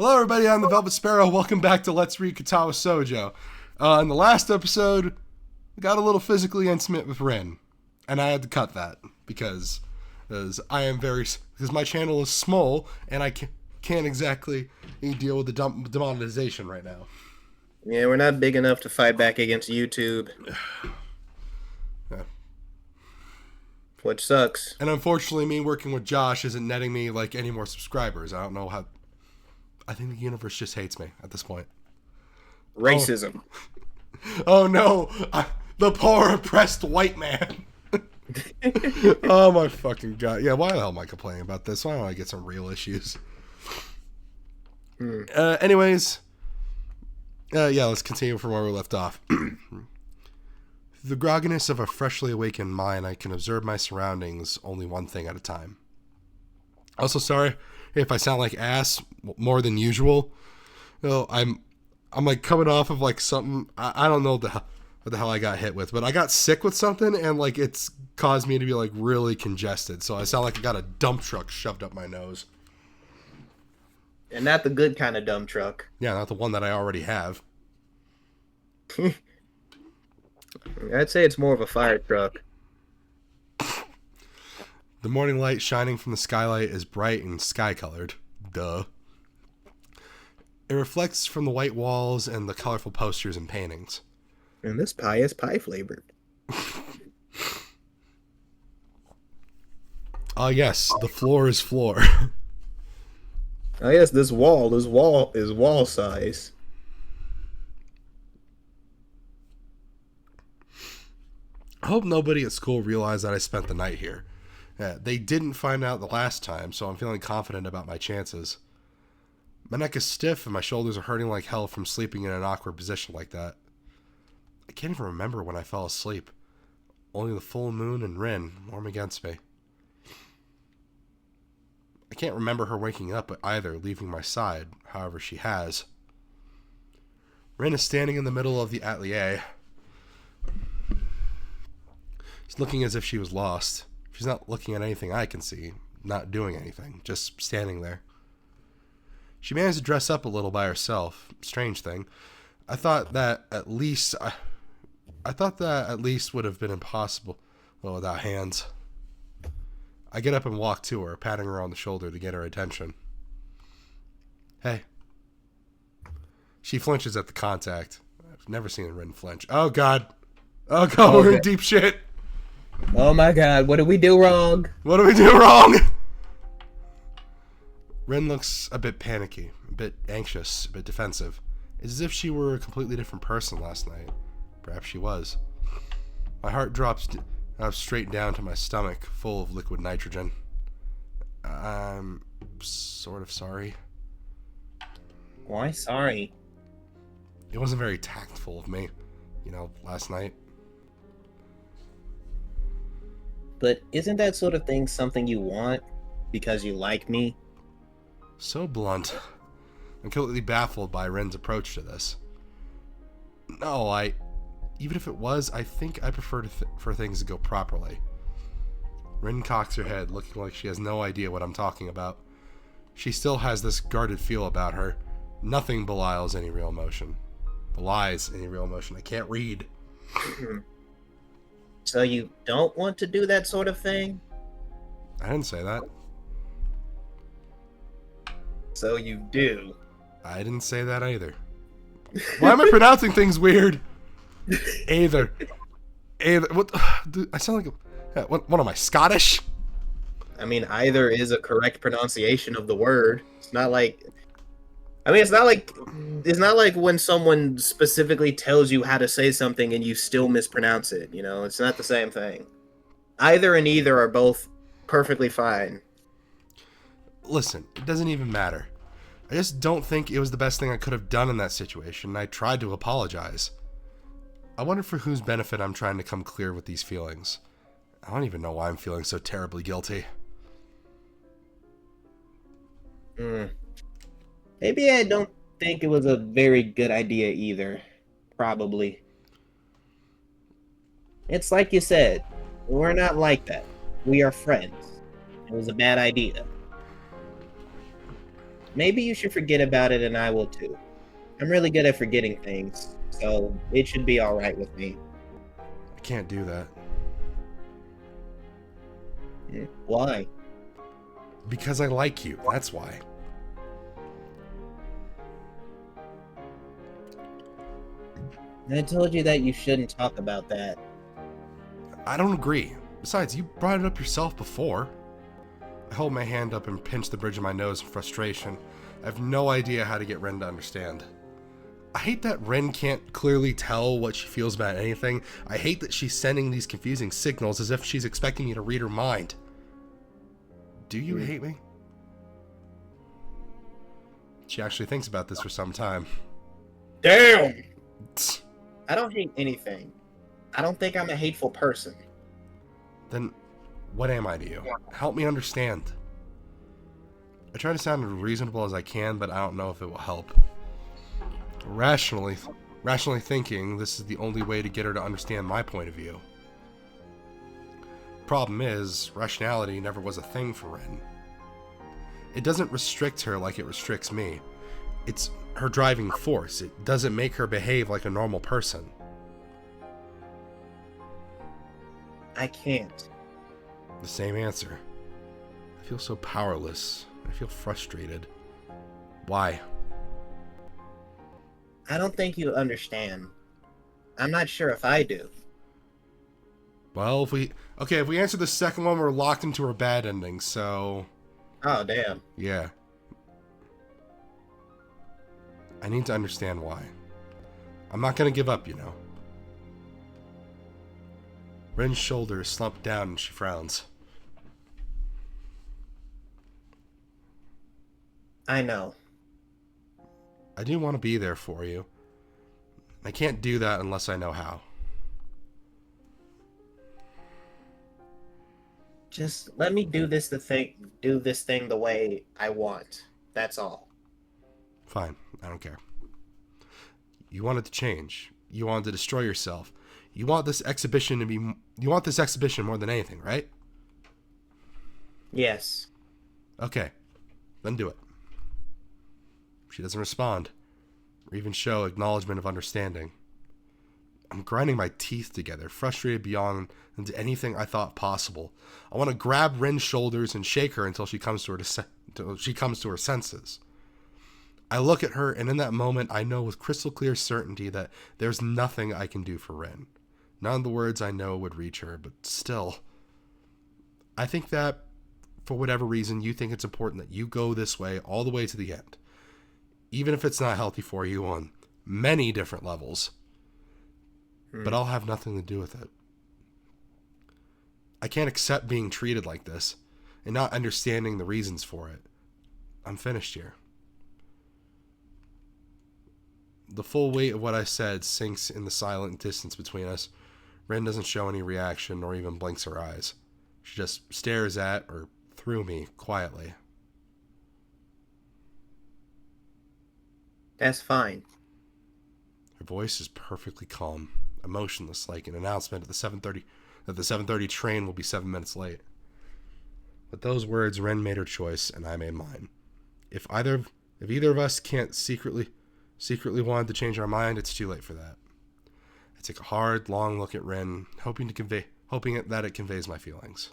Hello everybody, I'm the Velvet Sparrow. Welcome back to Let's Read Katawa Shoujo. In the last episode, we got a little physically intimate with Rin. And I had to cut that because my channel is small and I can't exactly deal with the demonetization right now. Yeah, we're not big enough to fight back against YouTube. Yeah. Which sucks. And unfortunately, me working with Josh isn't netting me like any more subscribers. I don't know how. I think the universe just hates me at this point. Racism. Oh no, the poor oppressed white man. Oh my fucking god. Yeah, why the hell am I complaining about this? Why don't I get some real issues? Anyways, let's continue from where we left off. The grogginess of a freshly awakened mind, I can observe my surroundings only one thing at a time. Also, sorry if I sound like ass more than usual. No, I'm like coming off of like something. I don't know what the hell I got hit with, but I got sick with something and like it's caused me to be like really congested. So I sound like I got a dump truck shoved up my nose. And not the good kind of dump truck. Yeah, not the one that I already have. I'd say it's more of a fire truck. The morning light shining from the skylight is bright and sky-colored. Duh. It reflects from the white walls and the colorful posters and paintings. And this pie is pie flavored. Ah, yes, the floor is floor. Oh yes, this wall is wall size. I hope nobody at school realized that I spent the night here. They didn't find out the last time, so I'm feeling confident about my chances. My neck is stiff and my shoulders are hurting like hell from sleeping in an awkward position like that. I can't even remember when I fell asleep. Only the full moon and Rin warm against me. I can't remember her waking up either, leaving my side, however she has. Rin is standing in the middle of the atelier. She's looking as if she was lost. She's not looking at anything I can see, not doing anything, just standing there. She managed to dress up a little by herself. Strange thing. I thought that at least would have been impossible without hands. I get up and walk to her, patting her on the shoulder to get her attention. Hey. She flinches at the contact. I've never seen Rin flinch. Oh god. Oh god, we're in deep shit. Oh my god, what did we do wrong? What did we do wrong? Rin looks a bit panicky, a bit anxious, a bit defensive. It's as if she were a completely different person last night. Perhaps she was. My heart drops straight down to my stomach, full of liquid nitrogen. I'm sort of sorry. Why sorry? It wasn't very tactful of me, last night. But isn't that sort of thing something you want because you like me? So blunt. I'm completely baffled by Rin's approach to this. No, even if it was, I think I prefer for things to go properly. Rin cocks her head, looking like she has no idea what I'm talking about. She still has this guarded feel about her. Nothing belies any real emotion. I can't read. So you don't want to do that sort of thing? I didn't say that. So you do. I didn't say that either. Why am I pronouncing things weird? Either. What? Dude, I sound like what am I, Scottish? I mean, either is a correct pronunciation of the word. It's not like it's not like when someone specifically tells you how to say something and you still mispronounce it, It's not the same thing. Either and either are both perfectly fine. Listen, it doesn't even matter. I just don't think it was the best thing I could have done in that situation, and I tried to apologize. I wonder for whose benefit I'm trying to come clear with these feelings. I don't even know why I'm feeling so terribly guilty. Maybe I don't think it was a very good idea either. Probably. It's like you said, we're not like that. We are friends. It was a bad idea. maybe you should forget about it and I will too. I'm really good at forgetting things, so it should be alright with me. I can't do that. Why? Because I like you, that's why. I told you that you shouldn't talk about that. I don't agree. Besides, you brought it up yourself before. I hold my hand up and pinch the bridge of my nose in frustration. I have no idea how to get Ren to understand. I hate that Ren can't clearly tell what she feels about anything. I hate that she's sending these confusing signals as if she's expecting me to read her mind. Do you hate me? She actually thinks about this for some time. Damn! I don't hate anything. I don't think I'm a hateful person. Then what am I to you? Help me understand. I try to sound as reasonable as I can, but I don't know if it will help. Rationally thinking, this is the only way to get her to understand my point of view. Problem is, rationality never was a thing for Ren. It doesn't restrict her like it restricts me. It's her driving force. It doesn't make her behave like a normal person. I can't. The same answer. I feel so powerless. I feel frustrated. Why? I don't think you understand. I'm not sure if I do. Well, if we answer the second one, we're locked into her bad ending, so... Oh, damn. Yeah. I need to understand why. I'm not gonna give up, you know. Ren's shoulders slump down and she frowns. I know. I do want to be there for you. I can't do that unless I know how. Just let me do this thing the way I want. That's all. Fine, I don't care. You wanted to change. You wanted to destroy yourself. You want this exhibition more than anything, right? Yes. Okay, then do it. She doesn't respond, or even show acknowledgement of understanding. I'm grinding my teeth together, frustrated beyond into anything I thought possible. I want to grab Ren's shoulders and shake her until she comes to her senses. I look at her, and in that moment, I know with crystal clear certainty that there's nothing I can do for Ren. None of the words I know would reach her, but still. I think that, for whatever reason, you think it's important that you go this way all the way to the end. Even if it's not healthy for you on many different levels. But I'll have nothing to do with it. I can't accept being treated like this and not understanding the reasons for it. I'm finished here. The full weight of what I said sinks in the silent distance between us. Ren doesn't show any reaction nor even blinks her eyes. She just stares at or through me quietly. That's fine. Her voice is perfectly calm, emotionless, like an announcement at the 7:30 train will be 7 minutes late. With those words, Ren made her choice, and I made mine. If either of us can't secretly wanted to change our mind, it's too late for that. I take a hard, long look at Ren, hoping that it conveys my feelings.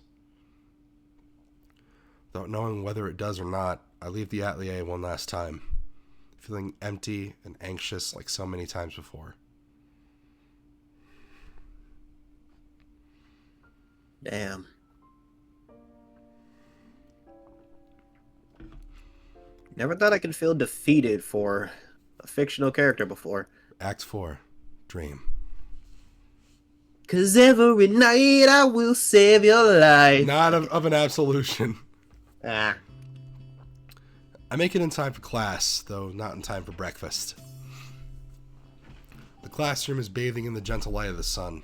Without knowing whether it does or not, I leave the atelier one last time, feeling empty and anxious like so many times before. Damn. Never thought I could feel defeated for a fictional character before. Act 4. Dream. 'Cause every night I will save your life. Not of an absolution. Ah. I make it in time for class, though not in time for breakfast. The classroom is bathing in the gentle light of the sun.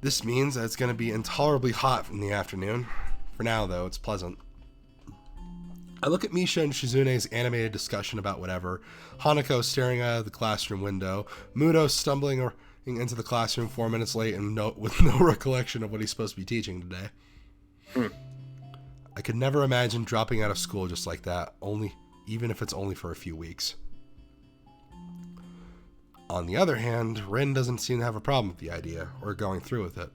This means that it's going to be intolerably hot in the afternoon. For now, though, it's pleasant. I look at Misha and Shizune's animated discussion about whatever, Hanako staring out of the classroom window, Mutou stumbling into the classroom 4 minutes late and with no recollection of what he's supposed to be teaching today. I could never imagine dropping out of school just like that, even if it's only for a few weeks. On the other hand, Rin doesn't seem to have a problem with the idea, or going through with it.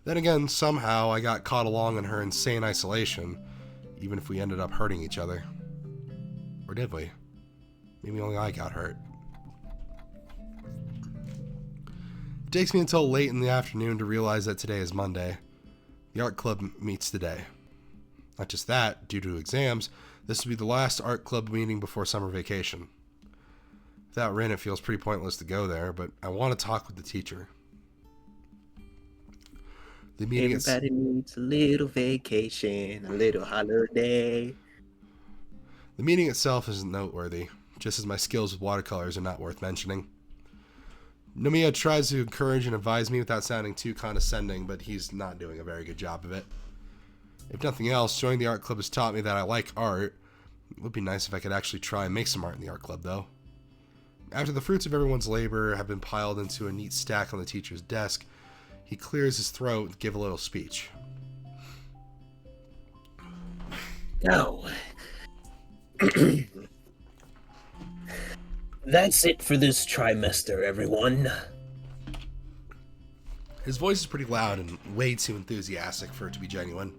Then again, somehow I got caught along in her insane isolation, even if we ended up hurting each other. Or did we? Maybe only I got hurt. It takes me until late in the afternoon to realize that today is Monday. The art club meets today. Not just that, due to exams, this will be the last art club meeting before summer vacation. Without Rin, it feels pretty pointless to go there, but I want to talk with the teacher. The meeting Everybody needs a little vacation, a little holiday. The meeting itself isn't noteworthy, just as my skills with watercolors are not worth mentioning. Nomiya tries to encourage and advise me without sounding too condescending, but he's not doing a very good job of it. If nothing else, joining the art club has taught me that I like art. It would be nice if I could actually try and make some art in the art club, though. After the fruits of everyone's labor have been piled into a neat stack on the teacher's desk, he clears his throat and gives a little speech. No. That's it for this trimester, everyone. His voice is pretty loud and way too enthusiastic for it to be genuine.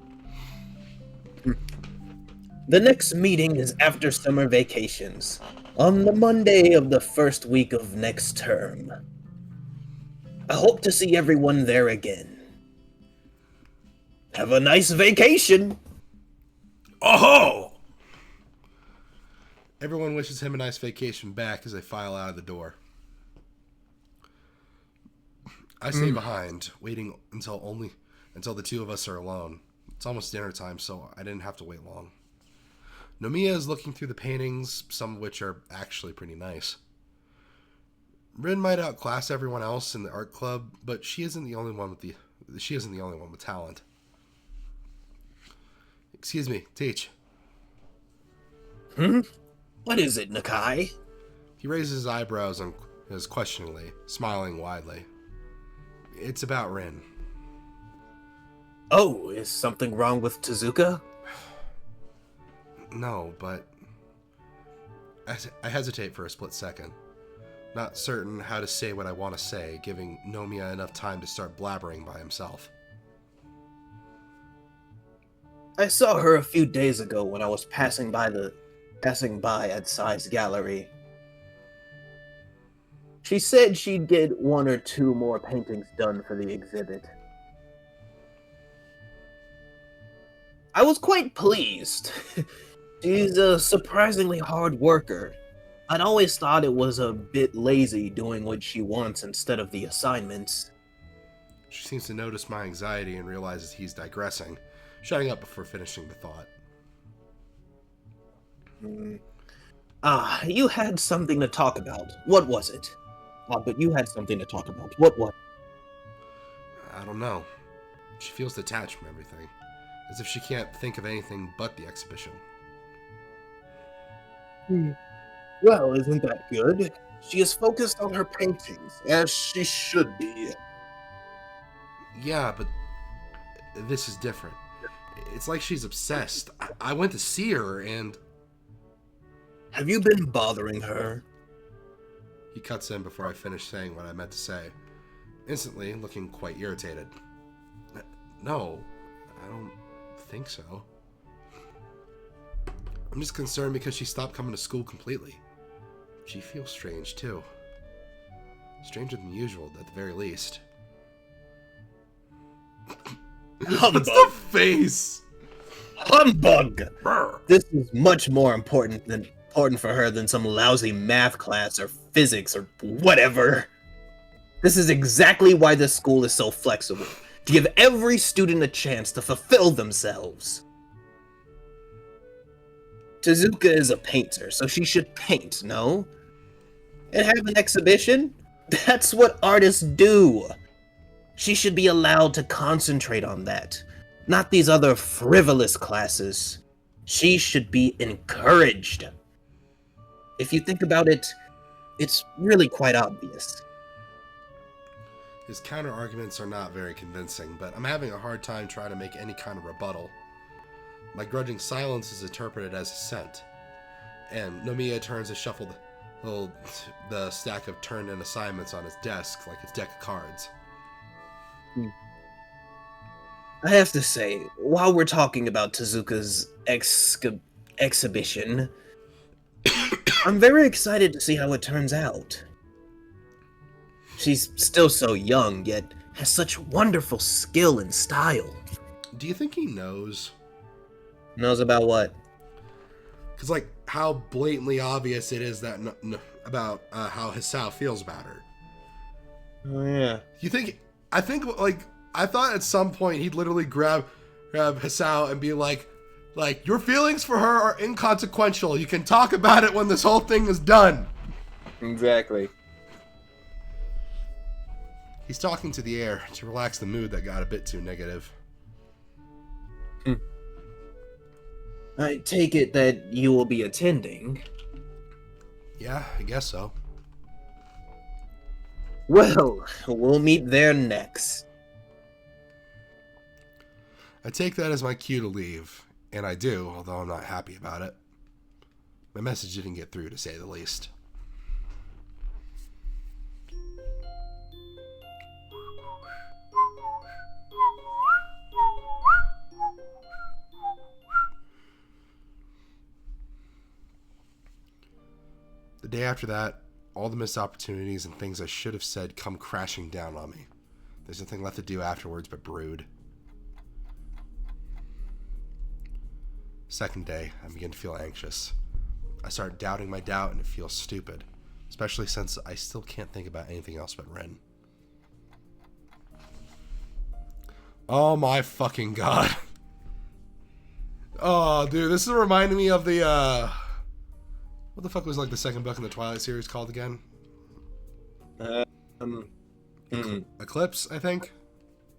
The next meeting is after summer vacations, on the Monday of the first week of next term. I hope to see everyone there again. Have a nice vacation! Oh! Everyone wishes him a nice vacation back as they file out of the door. I stay behind, waiting until the two of us are alone. It's almost dinner time, so I didn't have to wait long. Nomiya is looking through the paintings, some of which are actually pretty nice. Rin might outclass everyone else in the art club, but she isn't the only one with talent. Excuse me, teach. What is it, Nakai? He raises his eyebrows and is questioningly, smiling widely. It's about Rin. Oh, is something wrong with Tezuka? No, but I hesitate for a split second. Not certain how to say what I want to say, giving Nomiya enough time to start blabbering by himself. I saw her a few days ago when I was passing by at Sai's gallery. She said she'd get 1 or 2 more paintings done for the exhibit. I was quite pleased. She's a surprisingly hard worker. I'd always thought it was a bit lazy doing what she wants instead of the assignments. She seems to notice my anxiety and realizes he's digressing, shutting up before finishing the thought. You had something to talk about. What was it? But you had something to talk about. What was it? I don't know. She feels detached from everything, as if she can't think of anything but the exhibition. Well, isn't that good? She is focused on her paintings, as she should be. Yeah, but this is different. It's like she's obsessed. I went to see her and... Have you been bothering her? He cuts in before I finish saying what I meant to say, instantly looking quite irritated. No, I don't think so. I'm just concerned because she stopped coming to school completely. She feels strange, too. Stranger than usual, at the very least. Humbug! What's the face? Humbug! Brr. This is much more important for her than some lousy math class or physics or whatever. This is exactly why this school is so flexible. To give every student a chance to fulfill themselves. Tezuka is a painter, so she should paint, no? And have an exhibition? That's what artists do. She should be allowed to concentrate on that, not these other frivolous classes. She should be encouraged. If you think about it, it's really quite obvious. His counter-arguments are not very convincing, but I'm having a hard time trying to make any kind of rebuttal. My grudging silence is interpreted as assent, and Nomiya turns to shuffle the stack of turned-in assignments on his desk like his deck of cards. I have to say, while we're talking about Tezuka's exhibition, I'm very excited to see how it turns out. She's still so young, yet has such wonderful skill and style. Do you think he knows? Knows about what? Because, like, how blatantly obvious it is that about how Hisao feels about her. Oh, yeah. You think... I thought at some point he'd literally grab Hisao and be like, your feelings for her are inconsequential. You can talk about it when this whole thing is done. Exactly. He's talking to the air to relax the mood that got a bit too negative. I take it that you will be attending. Yeah, I guess so. Well, we'll meet there next. I take that as my cue to leave, and I do, although I'm not happy about it. My message didn't get through, to say the least. The day after that, all the missed opportunities and things I should have said come crashing down on me. There's nothing left to do afterwards but brood. Second day, I begin to feel anxious. I start doubting my doubt and it feels stupid, especially since I still can't think about anything else but Rin. Oh my fucking god. Oh, dude, this is reminding me of the, what the fuck was, like, the second book in the Twilight series called again? Eclipse, I think?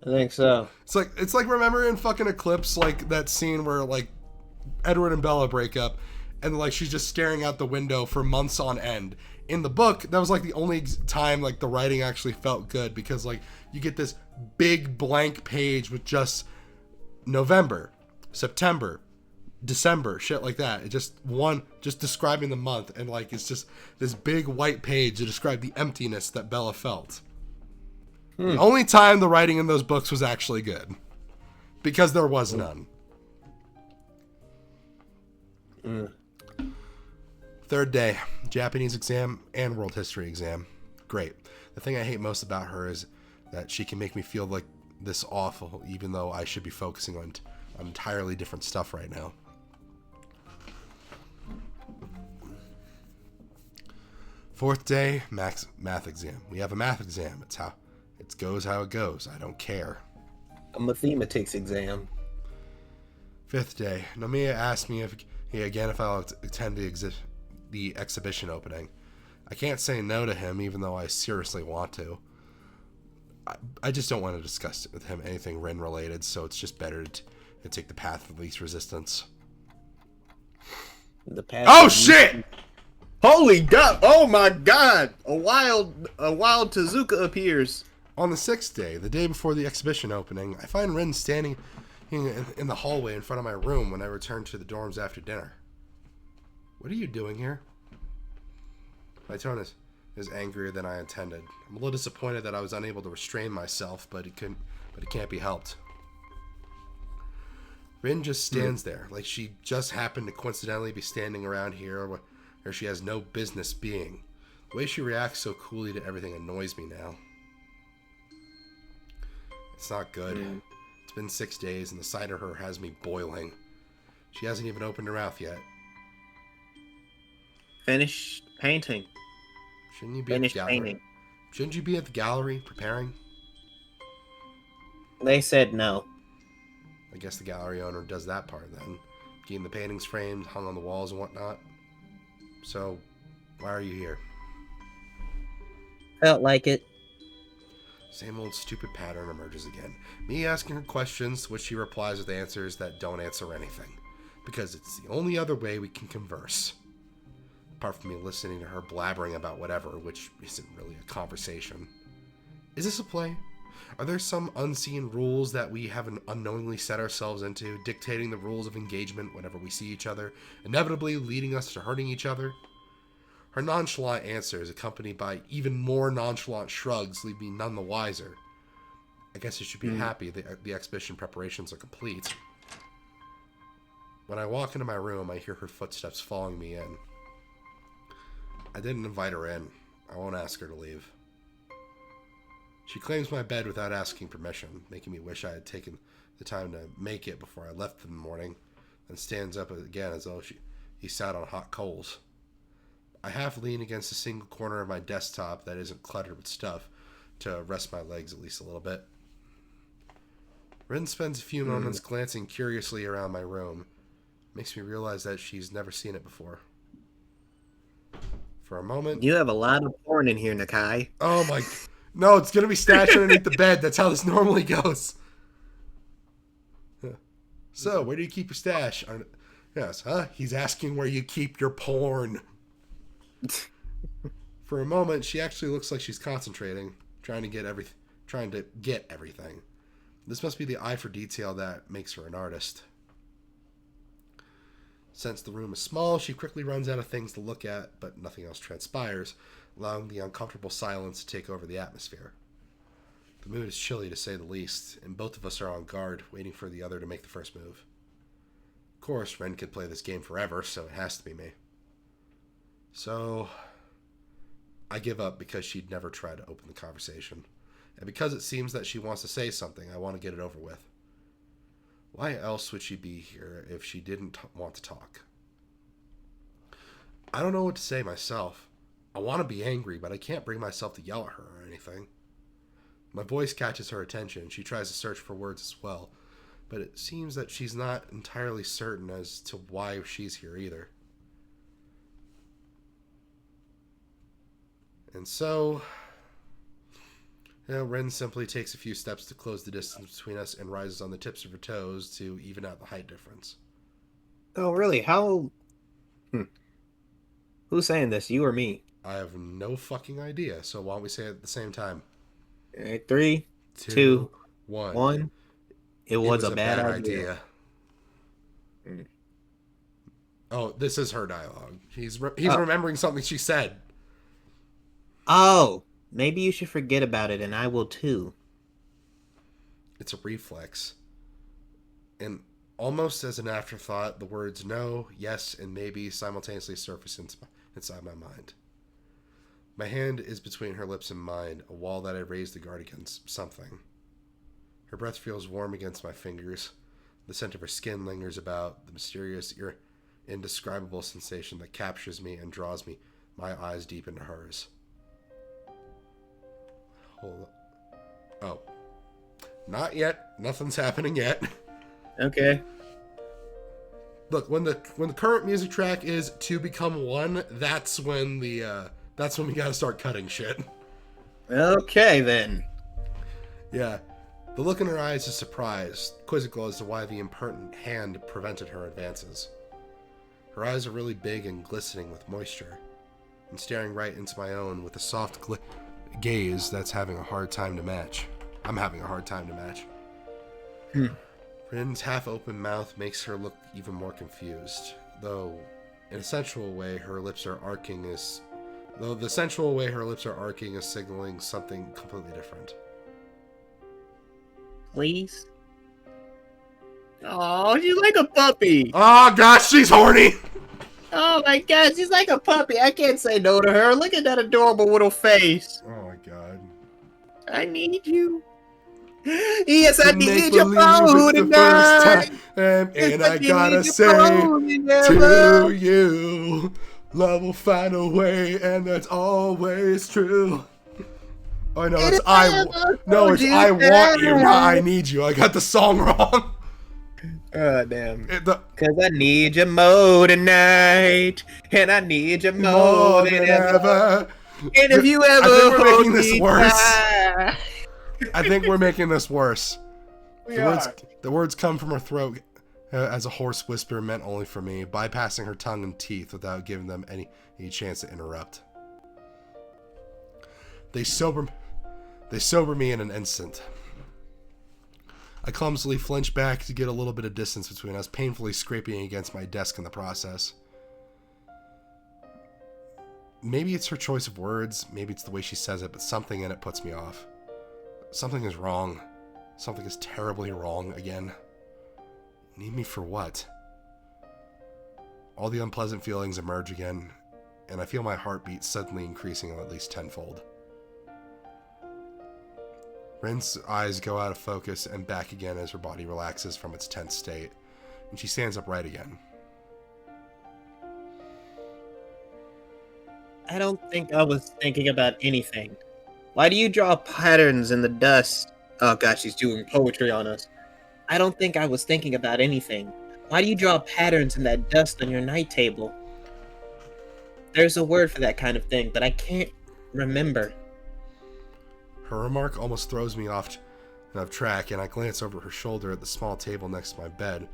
I think so. It's like remember in fucking Eclipse, like, that scene where, like, Edward and Bella break up, and, like, she's just staring out the window for months on end. In the book, that was, like, the only time, like, the writing actually felt good, because, like, you get this big blank page with just November, September, December, shit like that. It just describing the month, and, like, it's just this big white page to describe the emptiness that Bella felt. The only time the writing in those books was actually good, because there was none. Third day, Japanese exam and world history exam. Great. The thing I hate most about her is that she can make me feel like this awful, even though I should be focusing on entirely different stuff right now. Fourth day, math exam. We have a math exam. It goes how it goes. I don't care. A mathematics exam. Fifth day, Nomiya asked me if I'll attend the exhibition opening. I can't say no to him, even though I seriously want to. I just don't want to discuss with him anything Rin related, so it's just better to take the path of least resistance. The path. Oh shit! Holy god! Oh my god! A wild Tezuka appears. On the sixth day, the day before the exhibition opening, I find Rin standing in the hallway in front of my room when I return to the dorms after dinner. What are you doing here? My tone is angrier than I intended. I'm a little disappointed that I was unable to restrain myself, but it can't be helped. Rin just stands there, like she just happened to coincidentally be standing around here where she has no business being. The way she reacts so coolly to everything annoys me now. It's not good. It's been 6 days, and the sight of her has me boiling. She hasn't even opened her mouth yet. Finished painting. Shouldn't you be at the gallery? Painting. Shouldn't you be at the gallery preparing? They said no. I guess the gallery owner does that part then. Getting the paintings framed, hung on the walls and whatnot. So, why are you here? Felt like it. Same old stupid pattern emerges again. Me asking her questions, which she replies with answers that don't answer anything. Because it's the only other way we can converse. Apart from me listening to her blabbering about whatever, which isn't really a conversation. Is this a play? Are there some unseen rules that we haven't unknowingly set ourselves into, dictating the rules of engagement whenever we see each other, inevitably leading us to hurting each other? Her nonchalant answers, accompanied by even more nonchalant shrugs, leave me none the wiser. I guess you should be happy the exhibition preparations are complete. When I walk into my room, I hear her footsteps following me in. I didn't invite her in. I won't ask her to leave. She claims my bed without asking permission, making me wish I had taken the time to make it before I left in the morning, then stands up again as though he sat on hot coals. I half lean against a single corner of my desktop that isn't cluttered with stuff to rest my legs at least a little bit. Rin spends a few moments glancing curiously around my room. Makes me realize that she's never seen it before. For a moment... You have a lot of porn in here, Nakai. Oh my... No, it's going to be stashed underneath the bed. That's how this normally goes. So, where do you keep your stash? Yes, huh? He's asking where you keep your porn. For a moment, she actually looks like she's concentrating, trying to get everything. This must be the eye for detail that makes her an artist. Since the room is small, she quickly runs out of things to look at, but nothing else transpires, allowing the uncomfortable silence to take over the atmosphere. The mood is chilly, to say the least, and both of us are on guard, waiting for the other to make the first move. Of course, Ren could play this game forever, so it has to be me. So, I give up because she'd never try to open the conversation. And because it seems that she wants to say something, I want to get it over with. Why else would she be here if she didn't want to talk? I don't know what to say myself. I want to be angry, but I can't bring myself to yell at her or anything. My voice catches her attention. She tries to search for words as well, but it seems that she's not entirely certain as to why she's here either. And so, Ren simply takes a few steps to close the distance between us and rises on the tips of her toes to even out the height difference. Oh, really? How... Who's saying this, you or me? I have no fucking idea, so why don't we say it at the same time? 3, 2, 1. It was a bad idea. Oh, this is her dialogue. He's remembering something she said. Oh, maybe you should forget about it, and I will too. It's a reflex. And almost as an afterthought, the words no, yes, and maybe simultaneously surface inside my mind. My hand is between her lips and mine, a wall that I raised to guard against something. Her breath feels warm against my fingers. The scent of her skin lingers about, the mysterious, indescribable sensation that captures me and draws my eyes deep into hers. Hold on. Oh. Not yet. Nothing's happening yet. Okay. Look, when the current music track is "To Become One," that's when we gotta start cutting shit. Okay, then. Yeah. The look in her eyes is surprised, quizzical as to why the impertinent hand prevented her advances. Her eyes are really big and glistening with moisture, and staring right into my own with a soft gaze that's having a hard time to match. I'm having a hard time to match. Rin's half-open mouth makes her look even more confused, though in a sensual way her lips are arcing is signaling something completely different. Please? Oh, she's like a puppy. Oh gosh, she's horny! Oh my god, she's like a puppy. I can't say no to her. Look at that adorable little face. Oh my god. I need you. Yes, I need your phone tonight. And I gotta say to you, love will find a way, and that's always true. Oh no, it's I want you, not I need you. I got the song wrong. Oh damn. Cause I need you more tonight, and I need you more than ever. And if you ever hold me tight. I think we're making this worse. The words come from her throat as a hoarse whisper meant only for me, bypassing her tongue and teeth without giving them any chance to interrupt. They sober me in an instant. I clumsily flinch back to get a little bit of distance between us, painfully scraping against my desk in the process. Maybe it's her choice of words, maybe it's the way she says it, but something in it puts me off. Something is wrong. Something is terribly wrong again. Need me for what? All the unpleasant feelings emerge again, and I feel my heartbeat suddenly increasing at least tenfold. Rin's eyes go out of focus and back again as her body relaxes from its tense state, and she stands upright again. I don't think I was thinking about anything. Why do you draw patterns in the dust? Oh god, she's doing poetry on us. I don't think I was thinking about anything. Why do you draw patterns in that dust on your night table? There's a word for that kind of thing, but I can't remember. Her remark almost throws me off track, and I glance over her shoulder at the small table next to my bed.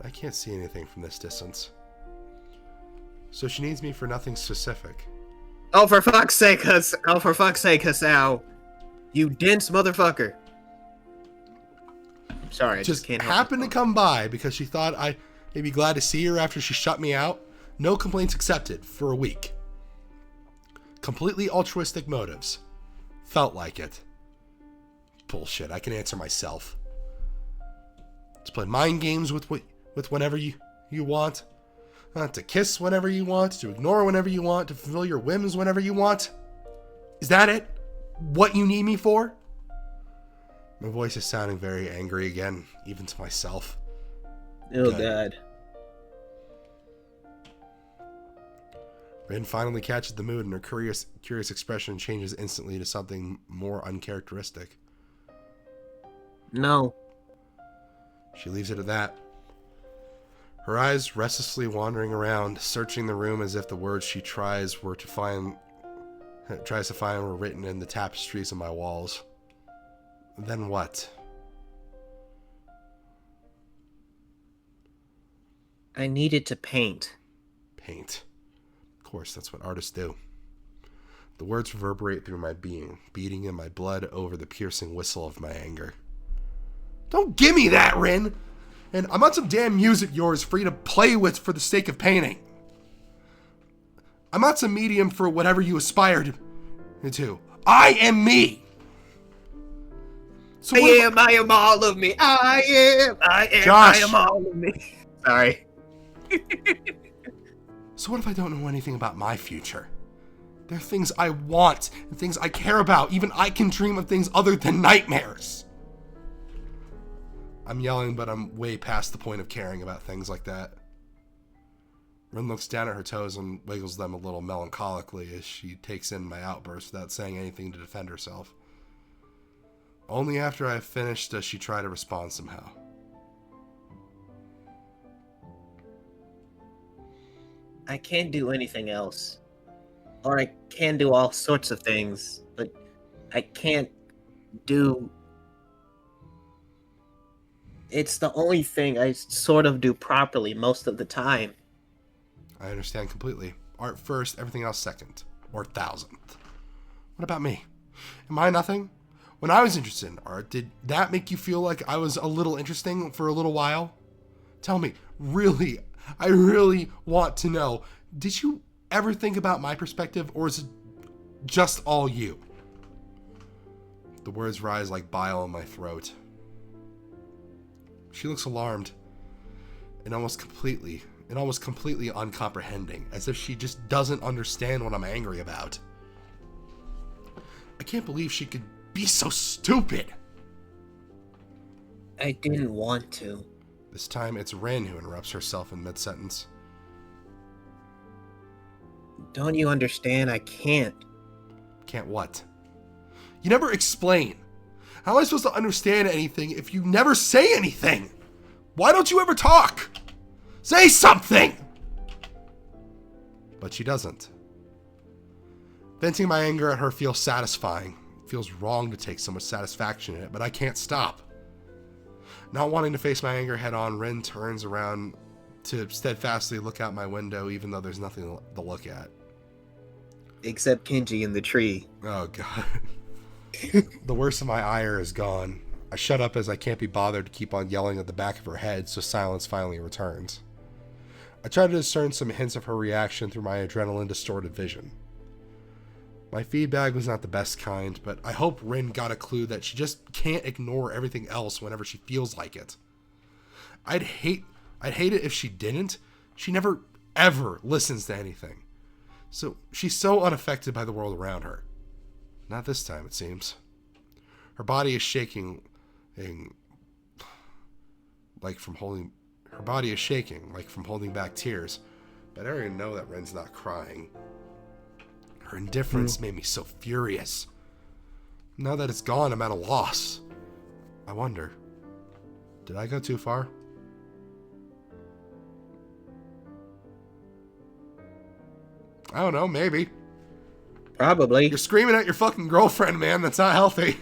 I can't see anything from this distance. So she needs me for nothing specific. Oh, for fuck's sake, Hisao. You dense motherfucker. Sorry, I just can't help happened to come by because she thought I'd be glad to see her after she shut me out. No complaints accepted for a week. Completely altruistic motives. Felt like it. Bullshit, I can answer myself. To play mind games with whenever you want. To kiss whenever you want. To ignore whenever you want. To fulfill your whims whenever you want. Is that it? What you need me for? My voice is sounding very angry again, even to myself. Oh, God. Rin finally catches the mood, and her curious expression changes instantly to something more uncharacteristic. No. She leaves it at that. Her eyes restlessly wandering around, searching the room as if the words she tries to find were written in the tapestries of my walls. Then what? I needed to paint. Paint. Of course, that's what artists do. The words reverberate through my being, beating in my blood over the piercing whistle of my anger. Don't give me that, Rin! And I'm not some damn music yours for you to play with for the sake of painting. I'm not some medium for whatever you aspire to. I am me! So I am all of me. I am, Josh. I am all of me. Sorry. So what if I don't know anything about my future? There are things I want and things I care about. Even I can dream of things other than nightmares. I'm yelling, but I'm way past the point of caring about things like that. Rin looks down at her toes and wiggles them a little melancholically as she takes in my outburst without saying anything to defend herself. Only after I have finished does she try to respond somehow. I can't do anything else. Or I can do all sorts of things, but I can't do... It's the only thing I sort of do properly most of the time. I understand completely. Art first, everything else second. Or thousandth. What about me? Am I nothing? When I was interested in art, did that make you feel like I was a little interesting for a little while? Tell me, really, I really want to know, did you ever think about my perspective, or is it just all you? The words rise like bile in my throat. She looks alarmed and almost completely uncomprehending, as if she just doesn't understand what I'm angry about. I can't believe she could be so stupid. I didn't want to. This time it's Rin who interrupts herself in mid-sentence. Don't you understand? I can't. Can't what? You never explain. How am I supposed to understand anything if you never say anything? Why don't you ever talk? Say something! But she doesn't. Venting my anger at her feels satisfying. It feels wrong to take so much satisfaction in it, but I can't stop. Not wanting to face my anger head on, Rin turns around to steadfastly look out my window, even though there's nothing to look at. Except Kenji in the tree. Oh, God. The worst of my ire is gone. I shut up as I can't be bothered to keep on yelling at the back of her head, so silence finally returns. I try to discern some hints of her reaction through my adrenaline-distorted vision. My feedback was not the best kind, but I hope Rin got a clue that she just can't ignore everything else whenever she feels like it. I'd hate it if she didn't. She never, ever listens to anything. So she's so unaffected by the world around her. Not this time, it seems. Her body is shaking like from holding back tears, but I already know that Ren's not crying. Her indifference made me so furious. Now that it's gone, I'm at a loss. I wonder, did I go too far? I don't know, maybe. Probably. You're screaming at your fucking girlfriend, man. That's not healthy.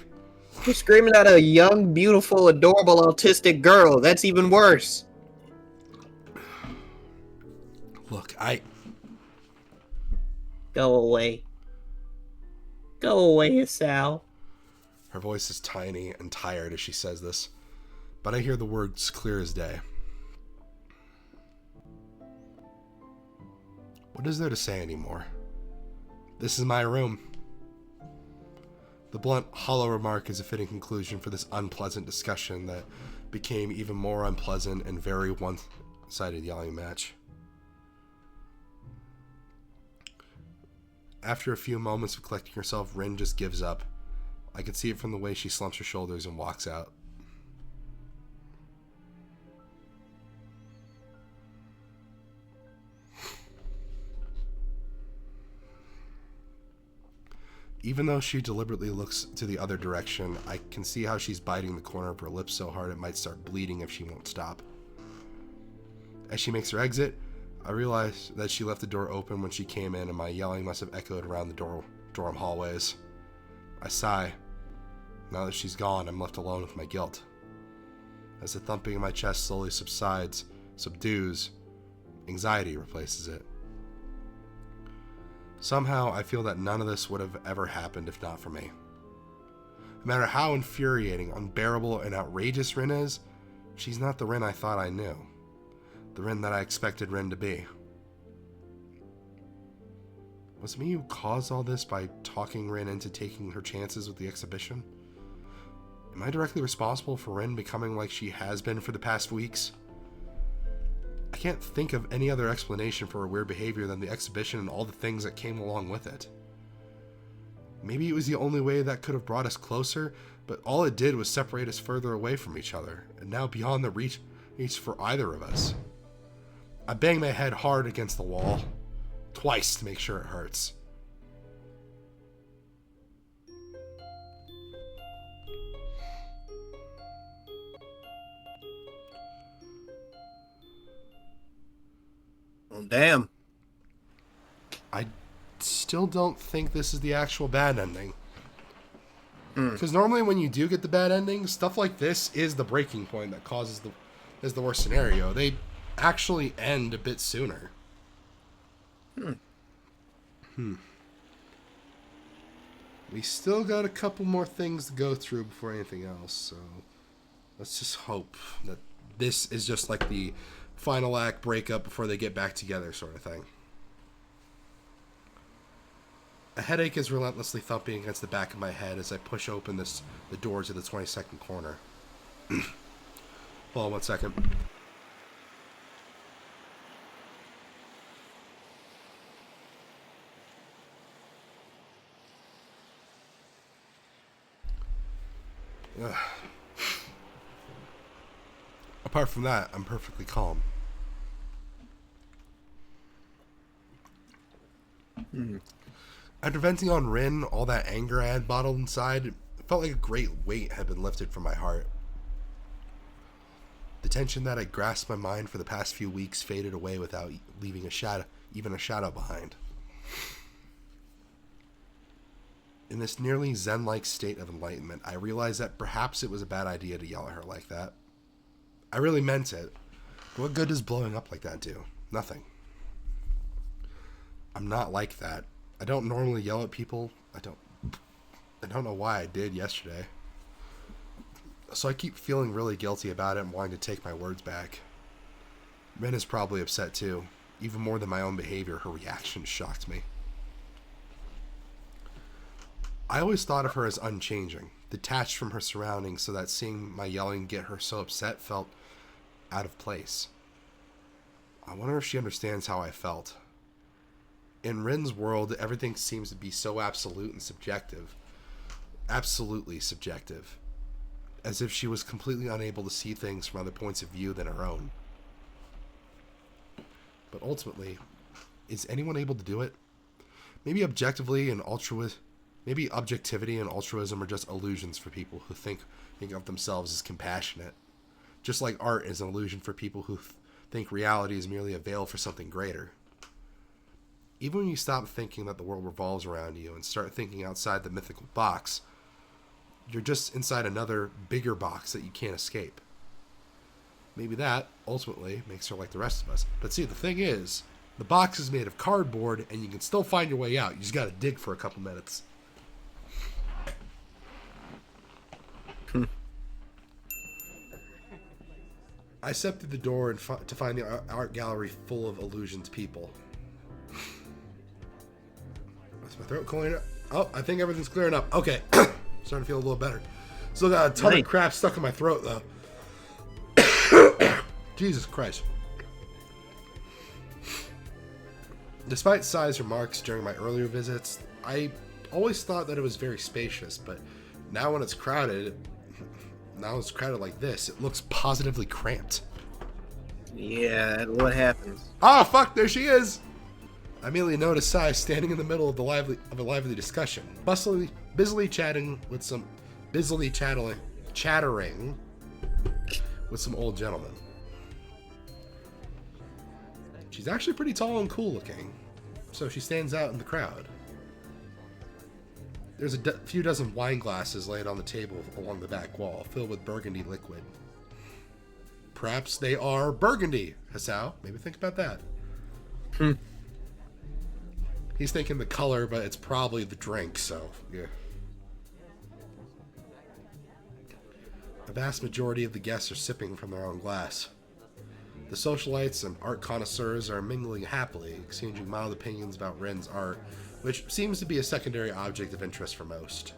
You're screaming at a young, beautiful, adorable, autistic girl. That's even worse. Look, Go away. Go away, Hisao. Her voice is tiny and tired as she says this, but I hear the words clear as day. What is there to say anymore? This is my room. The blunt, hollow remark is a fitting conclusion for this unpleasant discussion that became even more unpleasant and very one-sided yelling match. After a few moments of collecting herself, Rin just gives up. I can see it from the way she slumps her shoulders and walks out. Even though she deliberately looks to the other direction, I can see how she's biting the corner of her lips so hard it might start bleeding if she won't stop. As she makes her exit, I realize that she left the door open when she came in, and my yelling must have echoed around the dorm hallways. I sigh. Now that she's gone, I'm left alone with my guilt. As the thumping in my chest slowly subdues, anxiety replaces it. Somehow, I feel that none of this would have ever happened if not for me. No matter how infuriating, unbearable, and outrageous Rin is, she's not the Rin I thought I knew. The Rin that I expected Rin to be. Was it me who caused all this by talking Rin into taking her chances with the exhibition? Am I directly responsible for Rin becoming like she has been for the past weeks? I can't think of any other explanation for her weird behavior than the exhibition and all the things that came along with it. Maybe it was the only way that could have brought us closer, but all it did was separate us further away from each other, and now beyond the reach for either of us. I bang my head hard against the wall, twice to make sure it hurts. Oh, damn. I still don't think this is the actual bad ending. Because normally when you do get the bad ending, stuff like this is the breaking point that causes is the worst scenario. They actually end a bit sooner. We still got a couple more things to go through before anything else, so let's just hope that this is just like the final act breakup before they get back together sort of thing. A headache is relentlessly thumping against the back of my head as I push open the door to the 22nd corner. Hold on 1 second. Apart from that, I'm perfectly calm. After venting on Rin, all that anger I had bottled inside, it felt like a great weight had been lifted from my heart. The tension that had grasped my mind for the past few weeks faded away without leaving even a shadow behind. In this nearly zen-like state of enlightenment, I realized that perhaps it was a bad idea to yell at her like that. I really meant it. But what good does blowing up like that do? Nothing. I'm not like that. I don't normally yell at people. I don't know why I did yesterday. So I keep feeling really guilty about it and wanting to take my words back. Rin is probably upset too. Even more than my own behavior, her reaction shocked me. I always thought of her as unchanging, detached from her surroundings, so that seeing my yelling get her so upset felt out of place. I wonder if she understands how I felt. In Rin's world, everything seems to be so absolute and subjective. Absolutely subjective. As if she was completely unable to see things from other points of view than her own. But ultimately, is anyone able to do it? Maybe objectivity and altruism are just illusions for people who think of themselves as compassionate. Just like art is an illusion for people who think reality is merely a veil for something greater. Even when you stop thinking that the world revolves around you and start thinking outside the mythical box, you're just inside another, bigger box that you can't escape. Maybe that, ultimately, makes her like the rest of us. But see, the thing is, the box is made of cardboard, and you can still find your way out. You just gotta dig for a couple minutes. I stepped through the door to find the art gallery full of illusions people. Is my throat clearing up? Oh, I think everything's clearing up. Okay. Starting to feel a little better. Still got a ton of crap stuck in my throat, though. Jesus Christ. Despite Sai's remarks during my earlier visits, I always thought that it was very spacious, but now when it's crowded like this, it looks positively cramped. Yeah, what happens? Ah, fuck, there she is! I immediately noticed Sai standing in the middle of a lively discussion, busily chattering with some old gentlemen. She's actually pretty tall and cool looking, so she stands out in the crowd. There's a few dozen wine glasses laid on the table along the back wall, filled with burgundy liquid. Perhaps they are burgundy, Hisao. Maybe think about that. He's thinking the color, but it's probably the drink, so, yeah. A vast majority of the guests are sipping from their own glass. The socialites and art connoisseurs are mingling happily, exchanging mild opinions about Rin's art, which seems to be a secondary object of interest for most.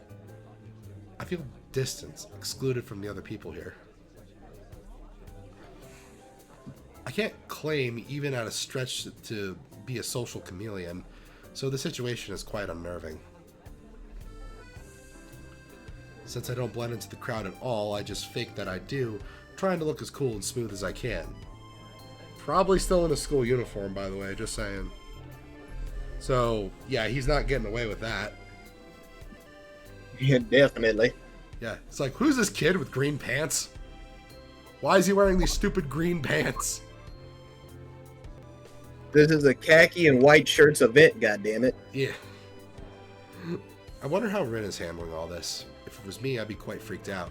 I feel distant, excluded from the other people here. I can't claim, even at a stretch, to be a social chameleon, so the situation is quite unnerving. Since I don't blend into the crowd at all, I just fake that I do, trying to look as cool and smooth as I can. Probably still in a school uniform, by the way, just saying. So, yeah, he's not getting away with that. Yeah, definitely. Yeah, it's like, who's this kid with green pants? Why is he wearing these stupid green pants? This is a khaki and white shirts event, goddammit. Yeah. I wonder how Rin is handling all this. If it was me, I'd be quite freaked out.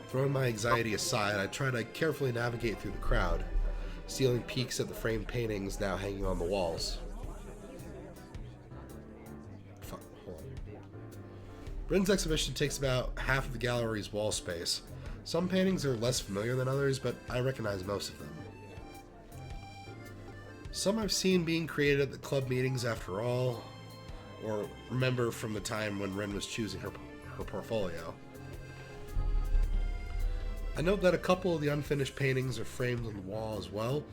Throwing my anxiety aside, I try to carefully navigate through the crowd, stealing peeks at the framed paintings now hanging on the walls. Fuck, hold on. Rin's exhibition takes about half of the gallery's wall space. Some paintings are less familiar than others, but I recognize most of them. Some I've seen being created at the club meetings after all, or remember from the time when Rin was choosing her portfolio. I note that a couple of the unfinished paintings are framed on the wall as well.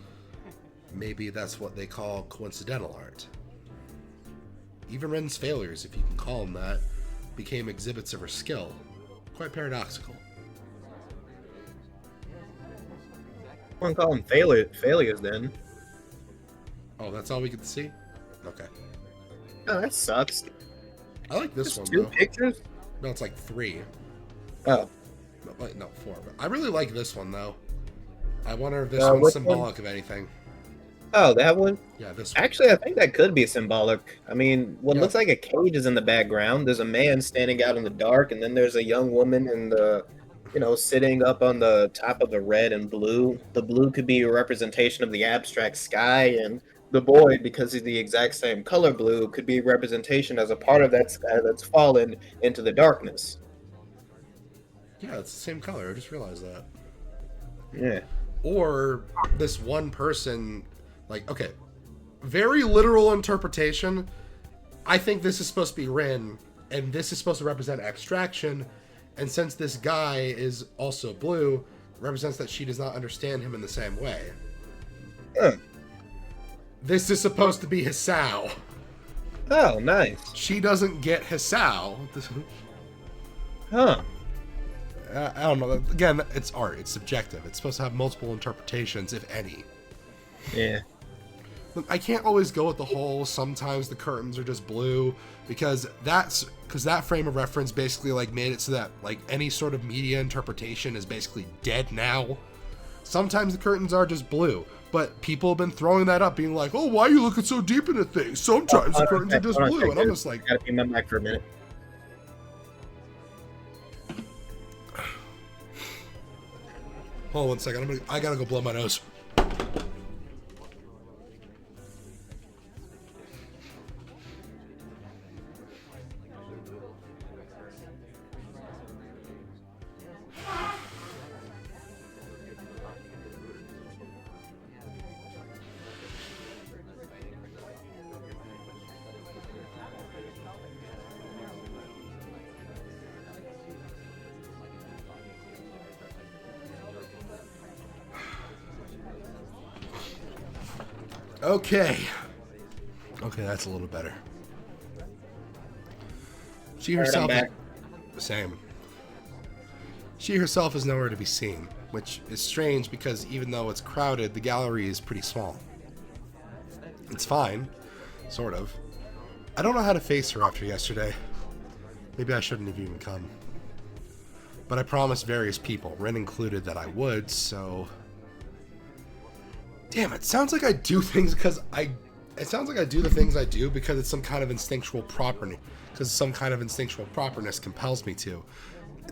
Maybe that's what they call coincidental art. Even Rin's failures, if you can call them that, became exhibits of her skill. Quite paradoxical. I wouldn't call them failures then. Oh, that's all we get to see? Okay. Oh, that sucks. I like this one, two though. pictures? No, it's like 3. Oh. No, 4. But I really like this one, though. I wonder if this one's symbolic of anything. Oh, that one? Yeah, this one. Actually, I think that could be symbolic. I mean, what looks like a cage is in the background. There's a man standing out in the dark, and then there's a young woman in the, sitting up on the top of the red and blue. The blue could be a representation of the abstract sky, and the boy, because he's the exact same color blue, could be representation as a part of that sky that's fallen into the darkness. Yeah, it's the same color. I just realized that. Yeah. Or this one person, like, okay, very literal interpretation. I think this is supposed to be Rin, and this is supposed to represent abstraction. And since this guy is also blue, it represents that she does not understand him in the same way. This is supposed to be Hisao. Oh, nice. She doesn't get Hisao. Huh. I don't know. Again, it's art. It's subjective. It's supposed to have multiple interpretations, if any. Yeah. I can't always go with the whole sometimes the curtains are just blue, because that frame of reference basically like made it so that like any sort of media interpretation is basically dead now. Sometimes the curtains are just blue, but people have been throwing that up, being like, "Oh, why are you looking so deep into things? Sometimes the curtains are just blue," and I'm just like, I gotta be my mic for a minute. hold on 1 second. I gotta go blow my nose. Okay, that's a little better. She herself, same. She herself is nowhere to be seen, which is strange because even though it's crowded, the gallery is pretty small. It's fine, sort of. I don't know how to face her after yesterday. Maybe I shouldn't have even come. But I promised various people, Ren included, that I would, so... Damn, it sounds like I do things because it sounds like I do the things I do because it's some kind of instinctual property. Because some kind of instinctual properness compels me to.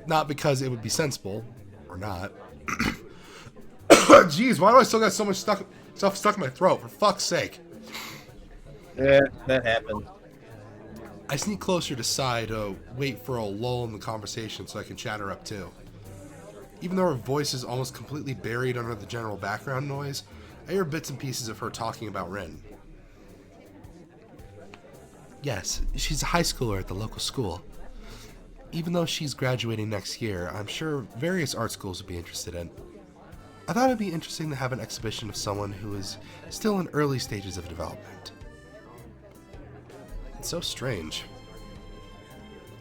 Not because it would be sensible. Or not. Jeez, why do I still got so much stuff stuck in my throat? For fuck's sake. Yeah, that happened. I sneak closer to Sai to wait for a lull in the conversation so I can chat her up too. Even though her voice is almost completely buried under the general background noise, I hear bits and pieces of her talking about Rin. Yes, she's a high schooler at the local school. Even though she's graduating next year, I'm sure various art schools would be interested in. I thought it'd be interesting to have an exhibition of someone who is still in early stages of development. It's so strange.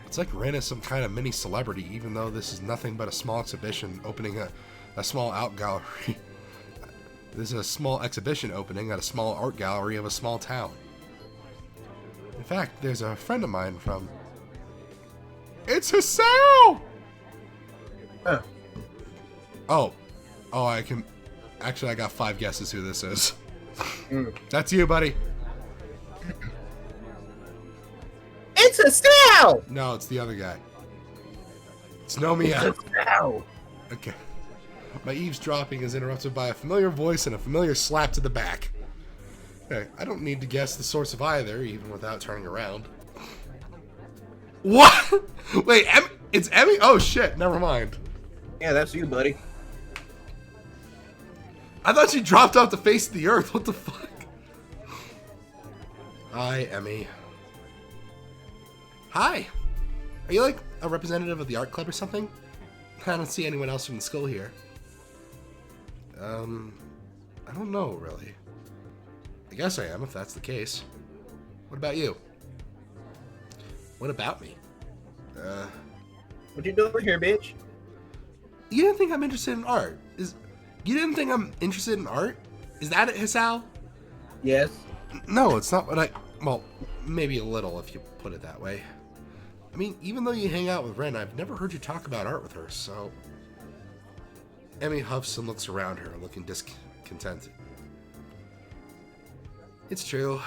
It's like Rin is some kind of mini celebrity, even though this is nothing but a small exhibition opening a small art gallery. This is a small exhibition opening at a small art gallery of a small town. In fact, there's a friend of mine from... It's Hisao! Huh. Oh, I can... Actually, I got 5 guesses who this is. That's you, buddy. It's Hisao! No, it's the other guy. It's Nomiya. It's Hisao! Okay. My eavesdropping is interrupted by a familiar voice and a familiar slap to the back. Okay, I don't need to guess the source of either, even without turning around. What? Wait, it's Emmy? Oh shit, never mind. Yeah, that's you, buddy. I thought she dropped off the face of the earth. What the fuck? Hi, Emmy. Hi. Are you like a representative of the art club or something? I don't see anyone else from the school here. I don't know, really. I guess I am, if that's the case. What about you? What about me? What you doing here, bitch? You didn't think I'm interested in art? You didn't think I'm interested in art? Is that it, Hisao? Yes. No, it's not what well, maybe a little if you put it that way. I mean, even though you hang out with Ren, I've never heard you talk about art with her, so... Emmy huffs and looks around her, looking discontented. It's true.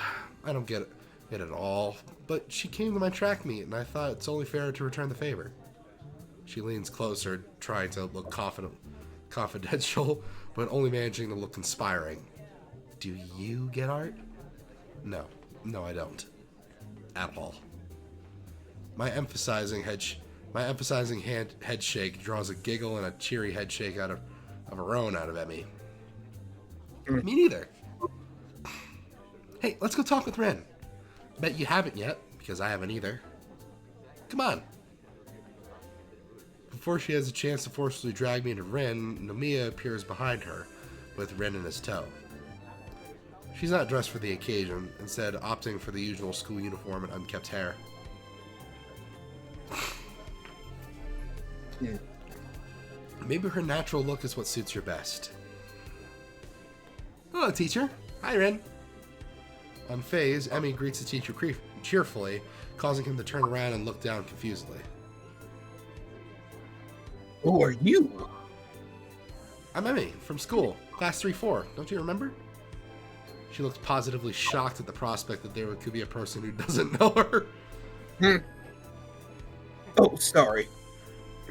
I don't get it at all, but she came to my track meet, and I thought it's only fair to return the favor. She leans closer, trying to look confidential, but only managing to look inspiring. Do you get art? No. No, I don't. At all. My emphasizing head shake draws a giggle and a cheery head shake of her own out of Emmy. Me neither. Hey, let's go talk with Ren. Bet you haven't yet, because I haven't either. Come on. Before she has a chance to forcefully drag me into Ren, Nomiya appears behind her, with Ren in his tow. She's not dressed for the occasion, instead opting for the usual school uniform and unkempt hair. Maybe her natural look is what suits her best. Hello, teacher. Hi, Ren. Unfazed, Emmy greets the teacher cheerfully, causing him to turn around and look down confusedly. Who are you? I'm Emmy, from school, class 3-4. Don't you remember? She looks positively shocked at the prospect that there could be a person who doesn't know her. Oh, sorry.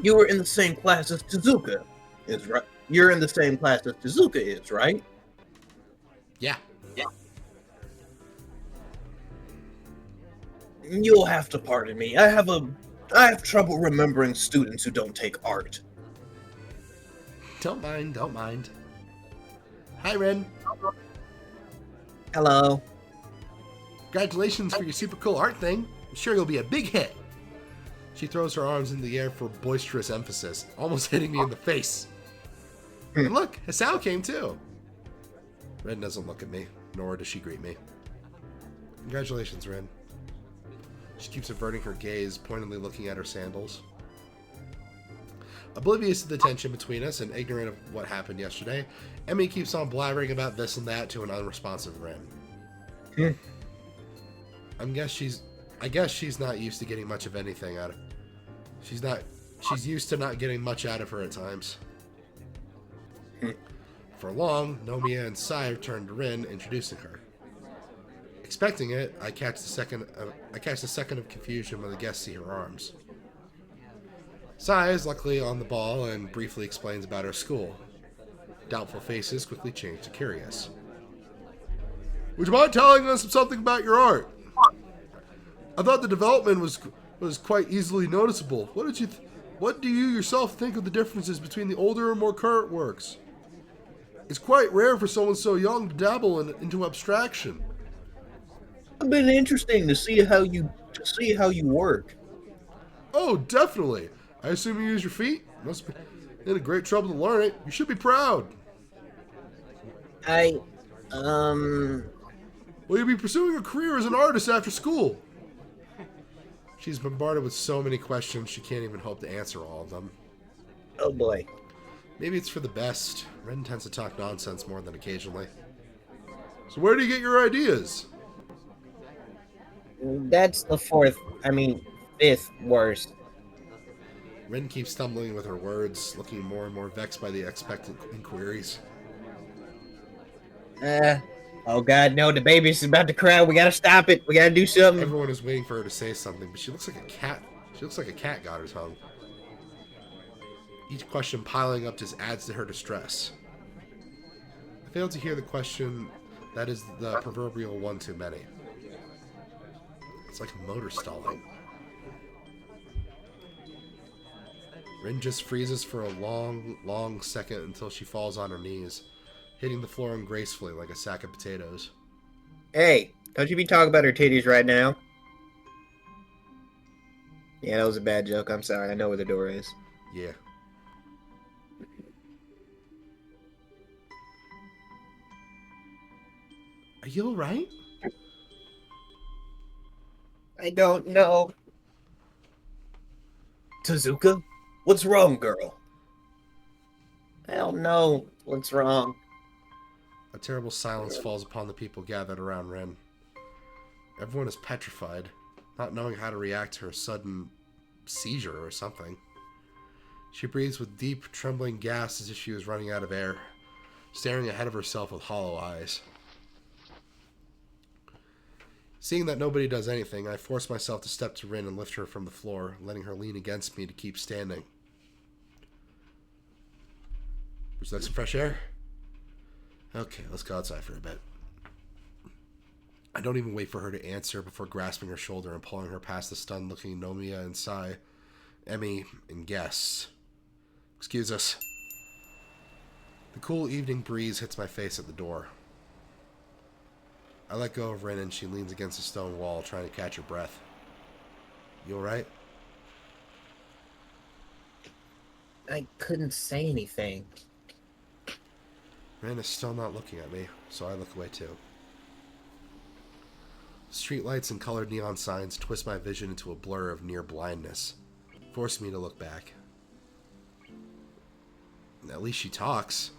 You were in the same class as Tezuka, is right? You're in the same class as Tezuka is, right? Yeah. You'll have to pardon me. I have trouble remembering students who don't take art. Don't mind. Hi, Ren. Hello. Congratulations for your super cool art thing. I'm sure you'll be a big hit. She throws her arms in the air for boisterous emphasis, almost hitting me in the face. And look, Hisao came too. Ren doesn't look at me, nor does she greet me. Congratulations, Ren. She keeps averting her gaze, pointedly looking at her sandals. Oblivious to the tension between us and ignorant of what happened yesterday, Emmy keeps on blabbering about this and that to an unresponsive Ren. I guess she's not used to getting much of anything out of. She's used to not getting much out of her at times. For long, Nomiya and Sai turn to Rin, introducing her. Expecting it, I catch the second of confusion when the guests see her arms. Sai is luckily on the ball and briefly explains about her school. Doubtful faces quickly change to curious. Would you mind telling us something about your art? I thought the development was quite easily noticeable. What do you yourself think of the differences between the older and more current works? It's quite rare for someone so young to dabble into abstraction. It's been interesting to see how you work. Oh, definitely. I assume you use your feet? Must be in a great trouble to learn it. You should be proud. Will you be pursuing a career as an artist after school? She's bombarded with so many questions she can't even hope to answer all of them. Oh boy. Maybe it's for the best. Ren tends to talk nonsense more than occasionally. So where do you get your ideas? That's the fifth worst. Ren keeps stumbling with her words, looking more and more vexed by the expectant inquiries. Oh god, no, the baby's about to cry. We gotta stop it. We gotta do something. Everyone is waiting for her to say something, but she looks like a cat. She looks like a cat got her tongue. Each question piling up just adds to her distress. I failed to hear the question that is the proverbial one too many. It's like motor stalling. Rin just freezes for a long, long second until she falls on her knees, hitting the floor ungracefully like a sack of potatoes. Hey, don't you be talking about her titties right now. Yeah, that was a bad joke. I'm sorry. I know where the door is. Yeah. Are you alright? I don't know. Tezuka? What's wrong, girl? I don't know what's wrong. A terrible silence falls upon the people gathered around Ren. Everyone is petrified, not knowing how to react to her sudden seizure or something. She breathes with deep, trembling gasps as if she was running out of air, staring ahead of herself with hollow eyes. Seeing that nobody does anything, I force myself to step to Rin and lift her from the floor, letting her lean against me to keep standing. Would you like some fresh air? Okay, let's go outside for a bit. I don't even wait for her to answer before grasping her shoulder and pulling her past the stunned-looking Nomiya and Sai, Emmy, and guests. Excuse us. The cool evening breeze hits my face at the door. I let go of Rin and she leans against a stone wall, trying to catch her breath. You alright? I couldn't say anything. Rin is still not looking at me, so I look away too. Streetlights and colored neon signs twist my vision into a blur of near blindness, forcing me to look back. At least she talks,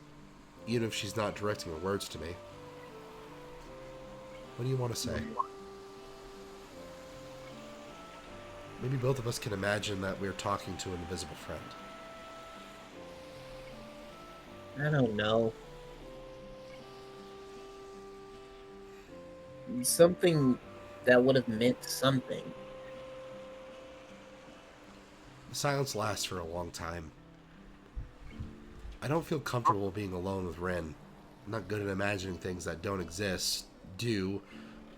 even if she's not directing her words to me. What do you want to say? Maybe both of us can imagine that we're talking to an invisible friend. I don't know. Something that would have meant something. The silence lasts for a long time. I don't feel comfortable being alone with Rin. I'm not good at imagining things that don't exist, do,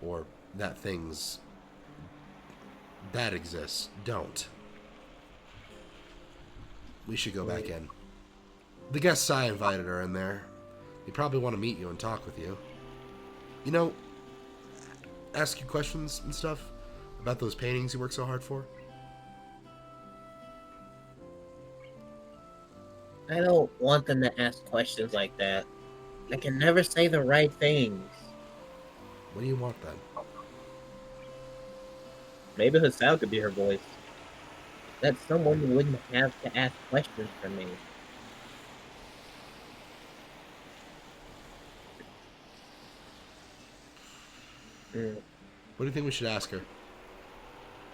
or that things that exist don't. We should go back in. The guest Sai invited her in there. They probably want to meet you and talk with you. You know, ask you questions and stuff about those paintings you worked so hard for. I don't want them to ask questions like that. I can never say the right things. What do you want then? Maybe Hisao could be her voice. That someone wouldn't have to ask questions for me. What do you think we should ask her?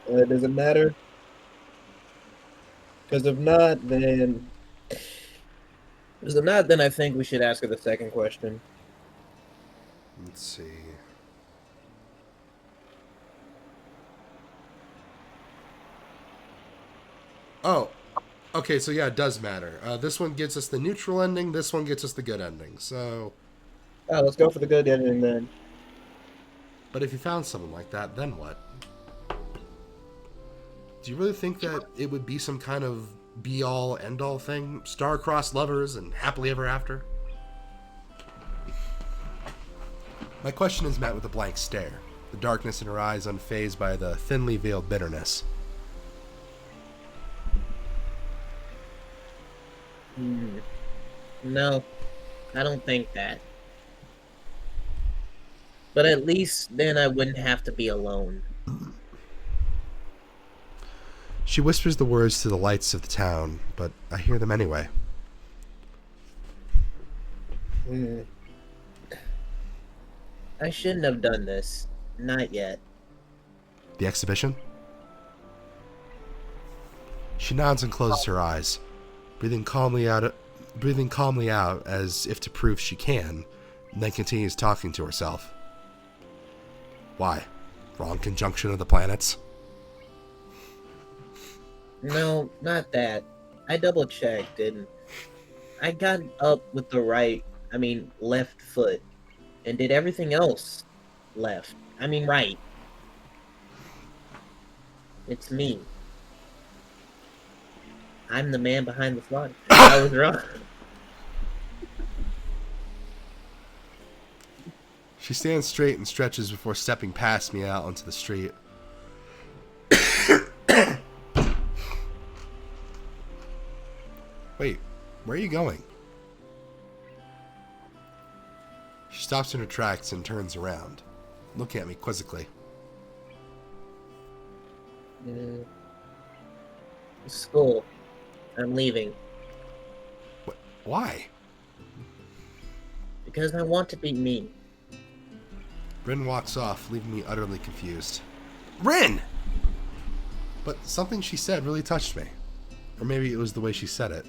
Does it matter? Because if not, then I think we should ask her the second question. Let's see. Oh, okay, so yeah, it does matter. This one gets us the neutral ending, this one gets us the good ending, so... Oh, let's go for the good ending then. But if you found someone like that, then what? Do you really think that it would be some kind of be-all, end-all thing? Star-crossed lovers and happily ever after? My question is met with a blank stare, the darkness in her eyes unfazed by the thinly veiled bitterness. No, I don't think that. But at least then I wouldn't have to be alone. She whispers the words to the lights of the town, but I hear them anyway. I shouldn't have done this. Not yet. The exhibition? She nods and closes her eyes, breathing calmly out as if to prove she can, and then continues talking to herself. Why? Wrong conjunction of the planets? No, not that. I double-checked, and I got up with the left foot, and did everything else right. It's me. I'm the man behind the slaughter. I was wrong. She stands straight and stretches before stepping past me out onto the street. Wait, where are you going? She stops in her tracks and turns around, looking at me quizzically. School. I'm leaving. Why? Because I want to be me. Rin walks off, leaving me utterly confused. Rin! But something she said really touched me. Or maybe it was the way she said it.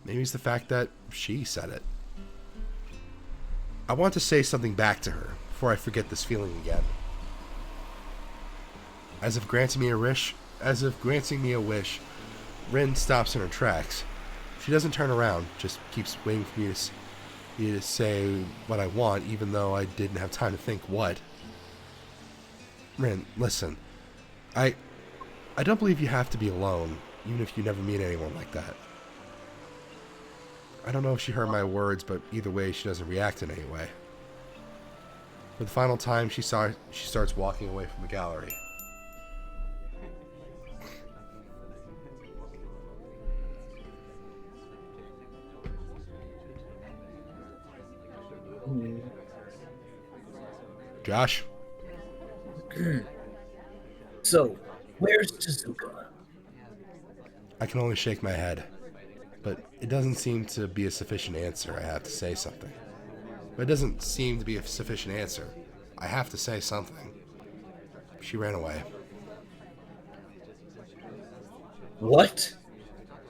Maybe it's the fact that she said it. I want to say something back to her before I forget this feeling again. As if granting me a wish, Rin stops in her tracks. She doesn't turn around, just keeps waiting for me you to say what I want, even though I didn't have time to think what. Rin, listen. I don't believe you have to be alone, even if you never meet anyone like that. I don't know if she heard my words, but either way, she doesn't react in any way. For the final time, she starts walking away from the gallery. Josh? So, where's Tezuka? I can only shake my head. But it doesn't seem to be a sufficient answer. I have to say something. But it doesn't seem to be a sufficient answer. I have to say something. She ran away. What?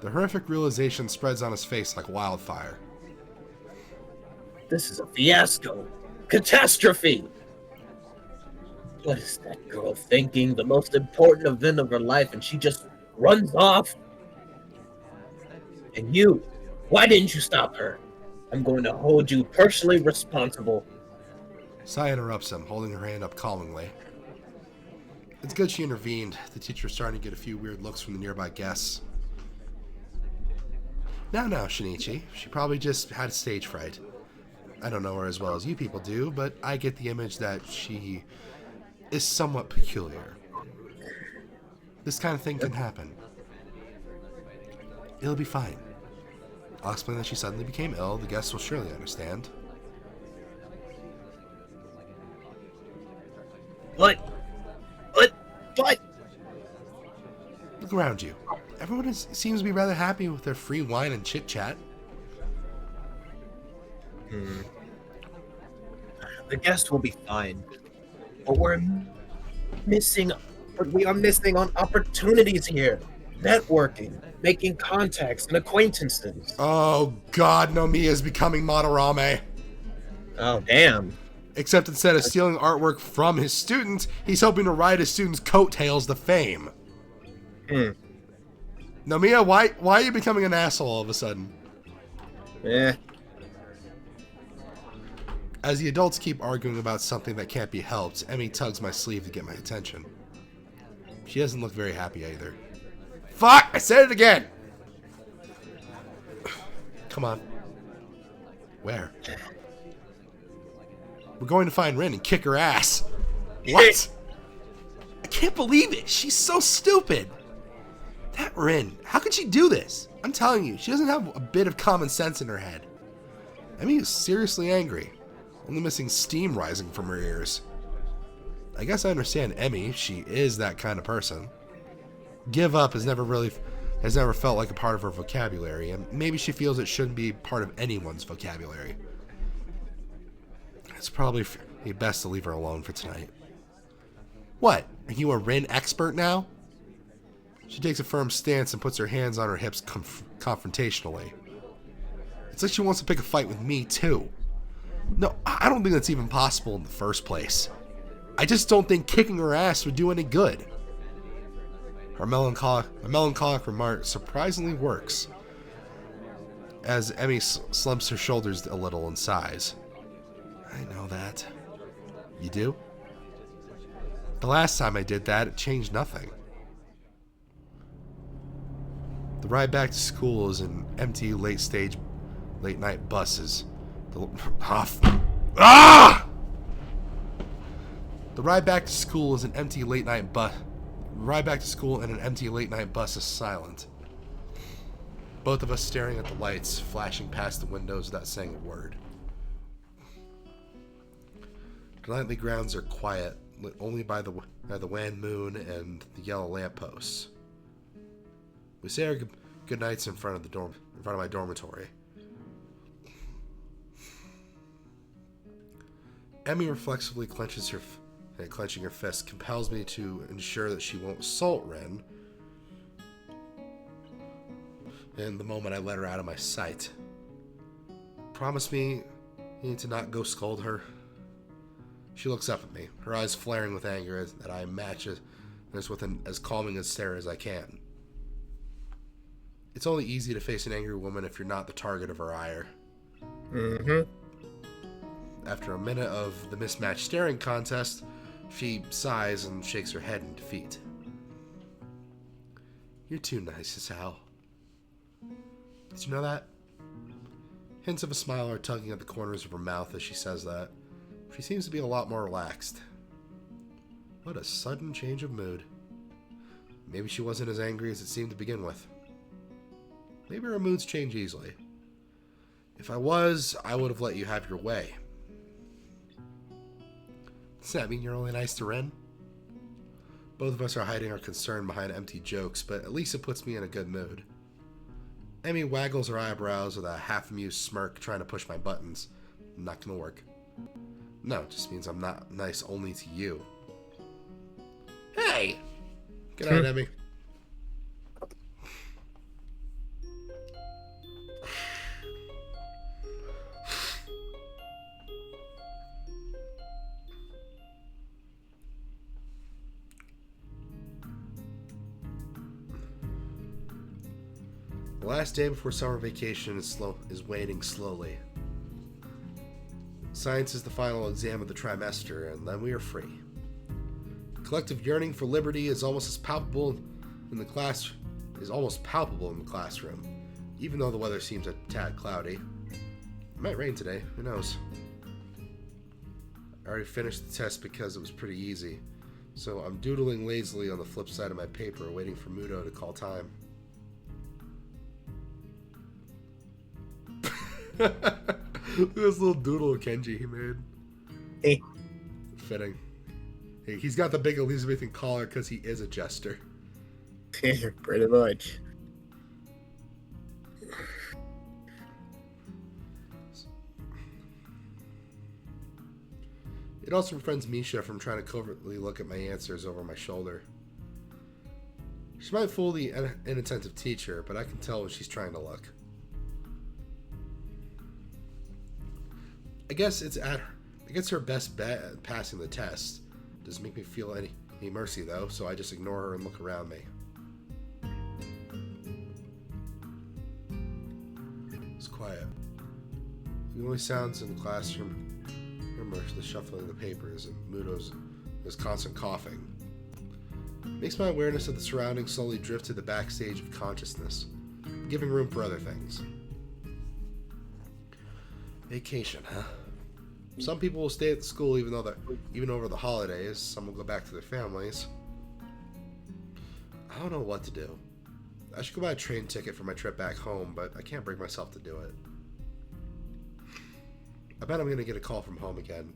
The horrific realization spreads on his face like wildfire. This is a fiasco. Catastrophe! What is that girl thinking? The most important event of her life, and she just runs off? And you, why didn't you stop her? I'm going to hold you personally responsible. Sai interrupts him, holding her hand up calmingly. It's good she intervened. The teacher's starting to get a few weird looks from the nearby guests. Now, Shinichi. She probably just had stage fright. I don't know her as well as you people do, but I get the image that she is somewhat peculiar. This kind of thing can happen. It'll be fine. I'll explain that she suddenly became ill. The guests will surely understand. What? Look around you. Everyone seems to be rather happy with their free wine and chit-chat. The guests will be fine. But we are missing on opportunities here. Networking, making contacts and acquaintances. Oh God, Nomiya is becoming Madarame. Oh, damn. Except instead of stealing artwork from his students, he's hoping to ride his students' coattails to fame. Nomiya, why are you becoming an asshole all of a sudden? As the adults keep arguing about something that can't be helped, Emmy tugs my sleeve to get my attention. She doesn't look very happy either. Fuck! I said it again! Come on. Where? We're going to find Rin and kick her ass. What? I can't believe it. She's so stupid. That Rin. How could she do this? I'm telling you, she doesn't have a bit of common sense in her head. Emmy is seriously angry. Only missing steam rising from her ears. I guess I understand Emmy. She is that kind of person. Give up has never felt like a part of her vocabulary, and maybe she feels it shouldn't be part of anyone's vocabulary. It's probably best to leave her alone for tonight. What? Are you a Rin expert now? She takes a firm stance and puts her hands on her hips confrontationally. It's like she wants to pick a fight with me, too. No, I don't think that's even possible in the first place. I just don't think kicking her ass would do any good. Her melancholic remark surprisingly works, as Emmy slumps her shoulders a little and sighs. I know that. You do? The last time I did that, it changed nothing. The ride back to school is an empty late night buses. The ride back to school is an empty late night bus. Ride back to school in an empty late night bus is silent. Both of us staring at the lights flashing past the windows without saying a word. The nightly grounds are quiet, lit only by the wan moon and the yellow lampposts. We say our good nights in front of my dormitory. Emmy reflexively clenching her fist compels me to ensure that she won't assault Rin. In the moment I let her out of my sight. Promise me you need to not go scold her. She looks up at me, her eyes flaring with anger that I match with an as calming a stare as I can. It's only easy to face an angry woman if you're not the target of her ire. Mm-hmm. After a minute of the mismatched staring contest, she sighs and shakes her head in defeat. You're too nice, Hisao. Did you know that? Hints of a smile are tugging at the corners of her mouth as she says that. She seems to be a lot more relaxed. What a sudden change of mood. Maybe she wasn't as angry as it seemed to begin with. Maybe her moods change easily. If I was, I would have let you have your way. Does that mean you're only nice to Ren? Both of us are hiding our concern behind empty jokes, but at least it puts me in a good mood. Emmy waggles her eyebrows with a half-amused smirk, trying to push my buttons. Not gonna work. No, it just means I'm not nice only to you. Hey! Good night, Emmy. The last day before summer vacation is waning slowly. Science is the final exam of the trimester, and then we are free. The collective yearning for liberty is almost palpable in the classroom, even though the weather seems a tad cloudy. It might rain today, who knows? I already finished the test because it was pretty easy, so I'm doodling lazily on the flip side of my paper, waiting for Mutou to call time. Look at this little doodle of Kenji he made. Hey. Fitting. Hey, he's got the big Elizabethan collar because he is a jester. Pretty much. It also prevents Misha from trying to covertly look at my answers over my shoulder. She might fool the inattentive teacher, but I can tell when she's trying to look. I guess her best bet at passing the test. Doesn't make me feel any mercy though, so I just ignore her and look around me. It's quiet. The only sounds in the classroom are the shuffling of the papers and Mutou's constant coughing. It makes my awareness of the surroundings slowly drift to the backstage of consciousness, giving room for other things. Vacation, huh? Some people will stay at the school even over the holidays. Some will go back to their families. I don't know what to do. I should go buy a train ticket for my trip back home, but I can't bring myself to do it. I bet I'm going to get a call from home again.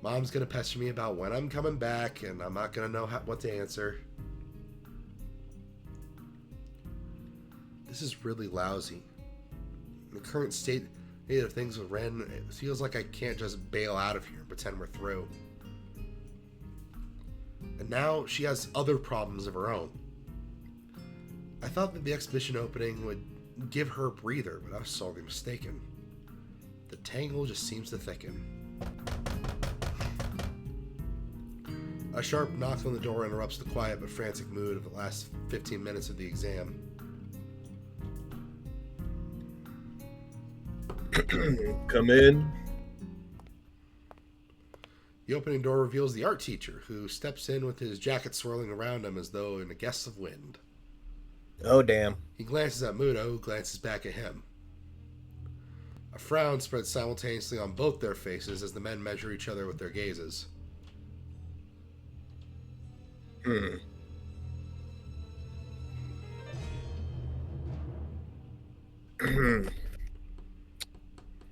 Mom's going to pester me about when I'm coming back, and I'm not going to know what to answer. This is really lousy. In the current state of things with Ren, it feels like I can't just bail out of here and pretend we're through. And now she has other problems of her own. I thought that the exhibition opening would give her a breather, but I was sorely mistaken. The tangle just seems to thicken. A sharp knock on the door interrupts the quiet but frantic mood of the last 15 minutes of the exam. Come in. The opening door reveals the art teacher, who steps in with his jacket swirling around him as though in a gust of wind. Oh, damn. He glances at Mutou, who glances back at him. A frown spreads simultaneously on both their faces as the men measure each other with their gazes.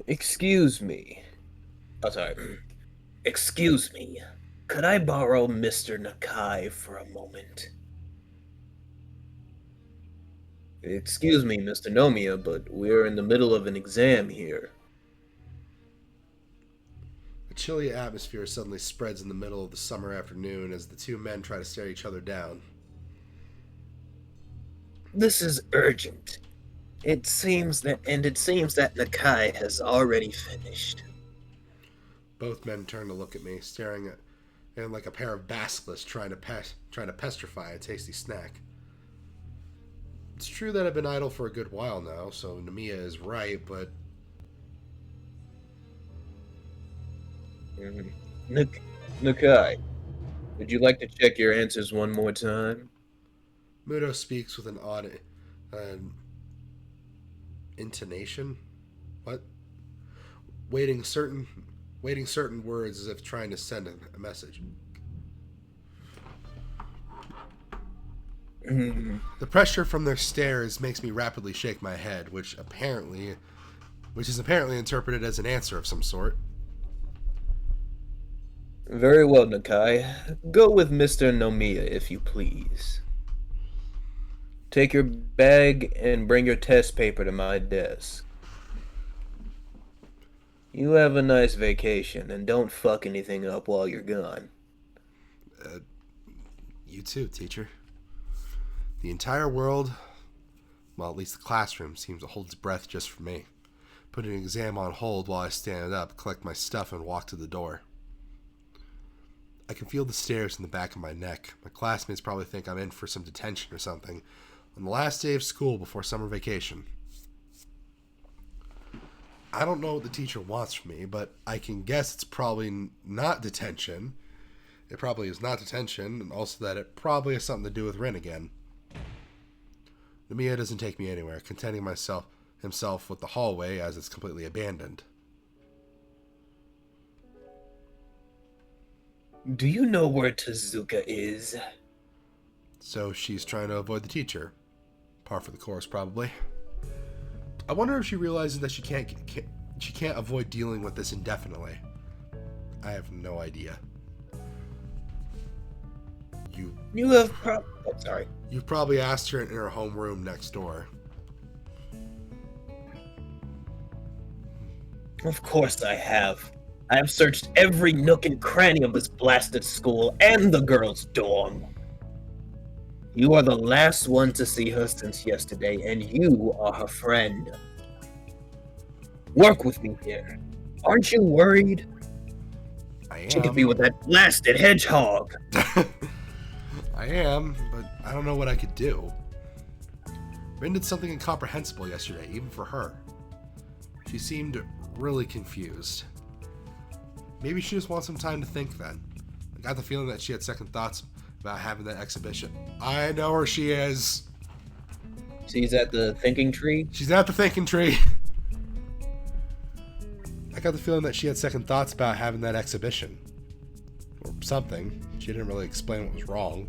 Excuse me. Oh, sorry. Excuse me. Could I borrow Mr. Nakai for a moment? Excuse me, Mr. Nomiya, but we're in the middle of an exam here. A chilly atmosphere suddenly spreads in the middle of the summer afternoon as the two men try to stare each other down. This is urgent. It seems that Nakai has already finished. Both men turn to look at me, staring at him like a pair of basilisks trying to pestrify a tasty snack. It's true that I've been idle for a good while now, so Nomiya is right, but Mhm. Nakai, would you like to check your answers one more time? Mutou speaks with an odd uh, intonation. What? Waiting certain, waiting certain words as if trying to send a message. Mhm. The pressure from their stares makes me rapidly shake my head, which is apparently interpreted as an answer of some sort. Very well, Nakai. Go with Mr. Nomiya, if you please. Take your bag and bring your test paper to my desk. You have a nice vacation, and don't fuck anything up while you're gone. You too, teacher. The entire world, well, at least the classroom, seems to hold its breath just for me. Putting an exam on hold while I stand up, collect my stuff, and walk to the door. I can feel the stares in the back of my neck. My classmates probably think I'm in for some detention or something on the last day of school before summer vacation. I don't know what the teacher wants from me, but I can guess it's probably not detention. It probably is not detention, and also that it probably has something to do with Rin again. Nomiya doesn't take me anywhere, contenting himself with the hallway as it's completely abandoned. Do you know where Tezuka is? So she's trying to avoid the teacher. Par for the course, probably. I wonder if she realizes that she can't avoid dealing with this indefinitely. I have no idea. You've probably asked her in her homeroom next door. Of course I have. I have searched every nook and cranny of this blasted school and the girls' dorm. You are the last one to see her since yesterday, and you are her friend. Work with me here. Aren't you worried? I am. She could be with that blasted hedgehog. I am, but I don't know what I could do. Rin did something incomprehensible yesterday, even for her. She seemed really confused. Maybe she just wants some time to think then. I got the feeling that she had second thoughts about having that exhibition. I know where she is. She's at the thinking tree? She's at the thinking tree. I got the feeling that she had second thoughts about having that exhibition. Or something. She didn't really explain what was wrong.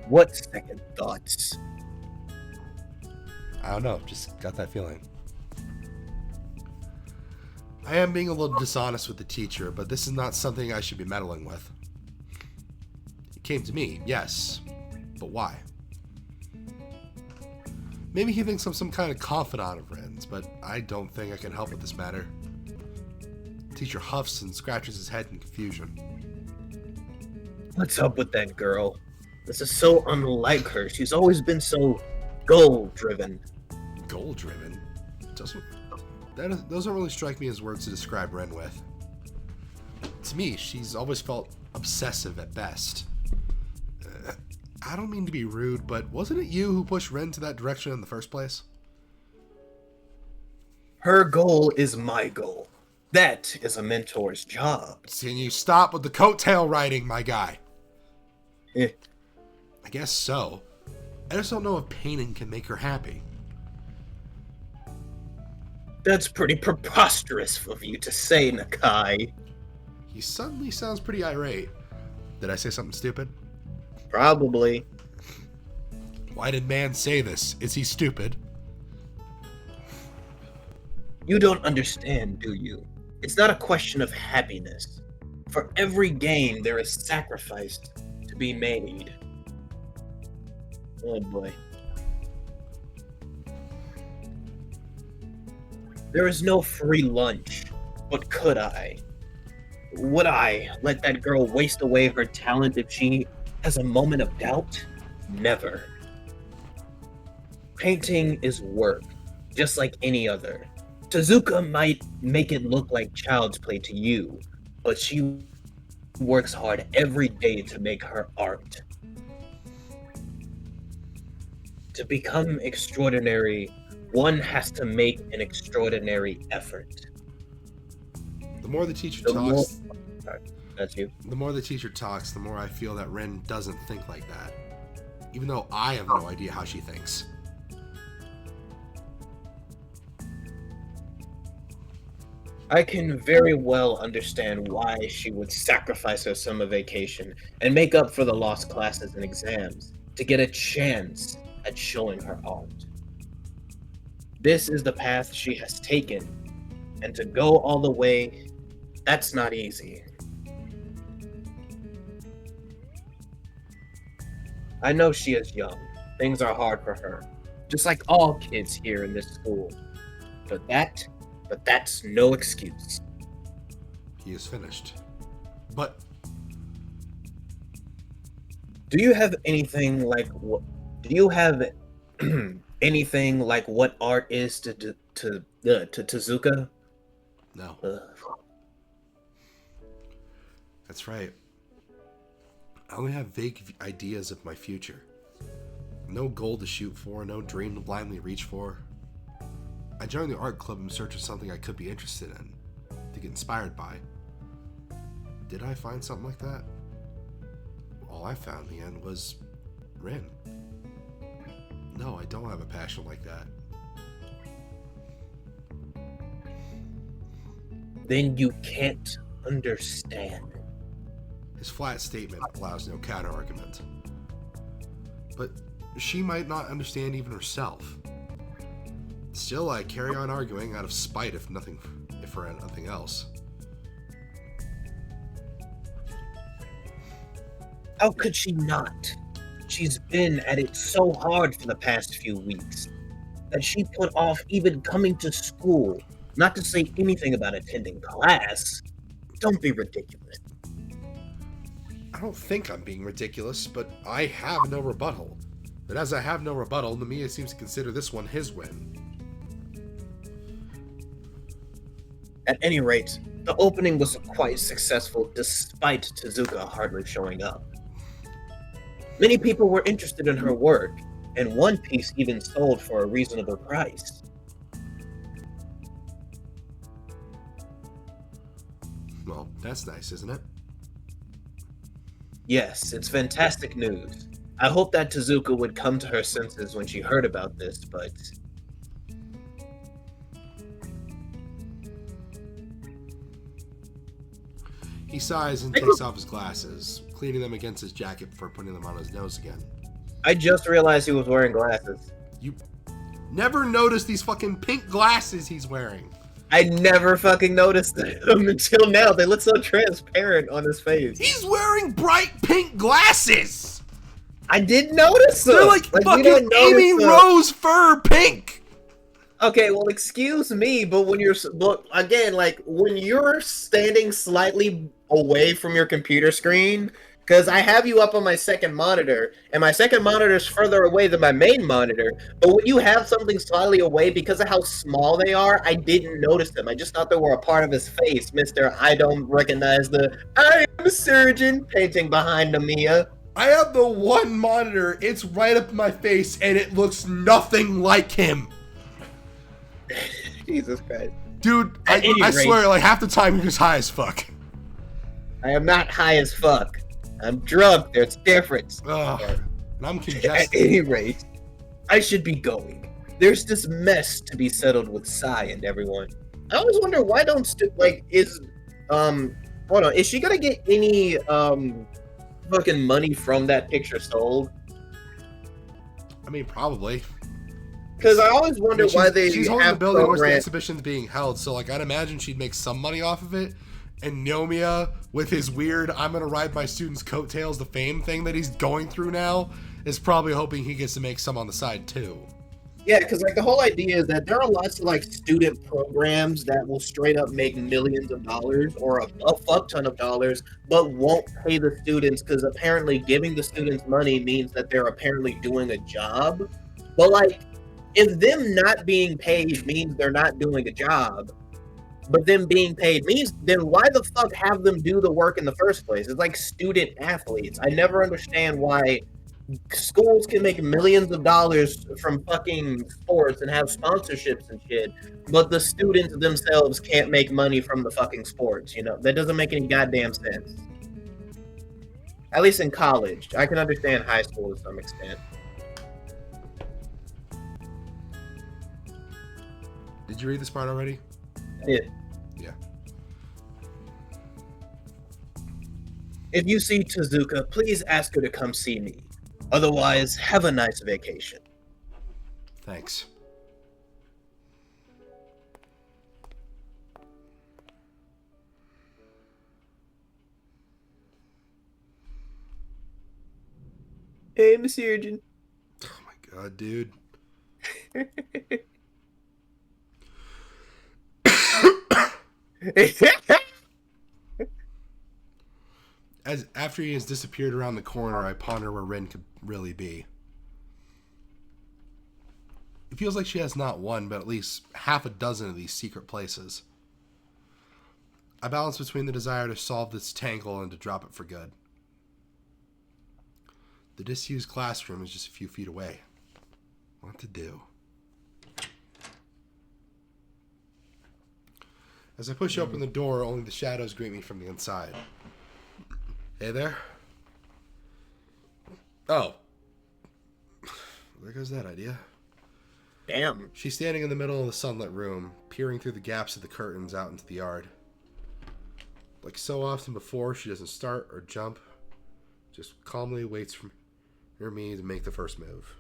What second thoughts? I don't know, just got that feeling. I am being a little dishonest with the teacher, but this is not something I should be meddling with. It came to me, yes, but why? Maybe he thinks I'm some kind of confidant of Rin's, but I don't think I can help with this matter. The teacher huffs and scratches his head in confusion. What's up with that girl? This is so unlike her. She's always been so goal-driven. Goal-driven? That doesn't really strike me as words to describe Rin with. To me, she's always felt obsessive at best. I don't mean to be rude, but wasn't it you who pushed Rin to that direction in the first place? Her goal is my goal. That is a mentor's job. Can you stop with the coattail riding, my guy? Eh. I guess so. I just don't know if painting can make her happy. That's pretty preposterous of you to say, Nakai. He suddenly sounds pretty irate. Did I say something stupid? Probably. Why did man say this? Is he stupid? You don't understand, do you? It's not a question of happiness. For every gain, there is sacrifice to be made. Oh boy. There is no free lunch, but could I? Would I let that girl waste away her talent if she has a moment of doubt? Never. Painting is work, just like any other. Tezuka might make it look like child's play to you, but she works hard every day to make her art. To become extraordinary, One has to make an extraordinary effort. The more the teacher The more- talks, Sorry, that's you. the more the teacher talks, the more I feel that Rin doesn't think like that. Even though I have no idea how she thinks. I can very well understand why she would sacrifice her summer vacation and make up for the lost classes and exams to get a chance at showing her art. This is the path she has taken, and to go all the way, that's not easy. I know she is young. Things are hard for her, just like all kids here in this school. But that's no excuse. He is finished. But Do you have anything like what? Do you have anything like what art is to Tezuka? no, Ugh. that's right. I only have vague ideas of my future. No goal to shoot for, no dream to blindly reach for. I joined the art club in search of something I could be interested in, to get inspired by. Did I find something like that? All I found in the end was Rin. No, I don't have a passion like that. Then you can't understand. His flat statement allows no counter-argument. But she might not understand even herself. Still, I carry on arguing out of spite, if for nothing else. How could she not? She's been at it so hard for the past few weeks that she put off even coming to school, not to say anything about attending class. Don't be ridiculous. I don't think I'm being ridiculous, but I have no rebuttal. But as I have no rebuttal, Nomiya seems to consider this one his win. At any rate, the opening was quite successful despite Tezuka hardly showing up. Many people were interested in her work, and one piece even sold for a reasonable price. Well, that's nice, isn't it? Yes, it's fantastic news. I hope that Tezuka would come to her senses when she heard about this, but He sighs and takes off his glasses, cleaning them against his jacket before putting them on his nose again. I just realized he was wearing glasses. You never noticed these fucking pink glasses he's wearing. I never fucking noticed them until now. They look so transparent on his face. He's wearing bright pink glasses! I didn't notice them. They're like we fucking don't notice Amy them. Rose fur pink! Okay, well, excuse me, but when you're when you're standing slightly away from your computer screen, because I have you up on my second monitor, and my second monitor is further away than my main monitor. But when you have something slightly away, because of how small they are, I didn't notice them. I just thought they were a part of his face, Mister. I don't recognize the "I am a surgeon" painting behind Nomiya. I have the one monitor, it's right up in my face, and it looks nothing like him. Jesus Christ. Dude, At any I rate- swear, like half the time you're just high as fuck. I am not high as fuck. I'm drunk. There's a difference. Ugh, and I'm At congested. any rate, I should be going. There's this mess to be settled with Sai and everyone. I always wonder why don't hold on, is she gonna get any fucking money from that picture sold? I mean, probably. Because I always wonder why they she's holding the have building where the programs. exhibition's being held, so like I'd imagine she'd make some money off of it. And Nomiya, with his weird "I'm gonna ride my students' coattails to fame" thing that he's going through now, is probably hoping he gets to make some on the side too. Yeah, because like the whole idea is that there are lots of like student programs that will straight up make millions of dollars or a fuck ton of dollars, but won't pay the students because apparently giving the students money means that they're apparently doing a job. But like, if them not being paid means they're not doing a job, but them being paid means, then why the fuck have them do the work in the first place? It's like student athletes. I never understand why schools can make millions of dollars from fucking sports and have sponsorships and shit, but the students themselves can't make money from the fucking sports, you know? That doesn't make any goddamn sense. At least in college. I can understand high school to some extent. Did you read this part already? Yeah. Yeah. If you see Tezuka, please ask her to come see me. Otherwise, have a nice vacation. Thanks. Hey, Miss Surgeon. Oh my god, dude. As after he has disappeared around the corner, I ponder where Rin could really be. It feels like she has not one, but at least half a dozen of these secret places. I balance between the desire to solve this tangle and to drop it for good. The disused classroom is just a few feet away. What to do? As I push open the door, only the shadows greet me from the inside. Hey there. Oh. There goes that idea. Damn. She's standing in the middle of the sunlit room, peering through the gaps of the curtains out into the yard. Like so often before, she doesn't start or jump, just calmly waits for me to make the first move.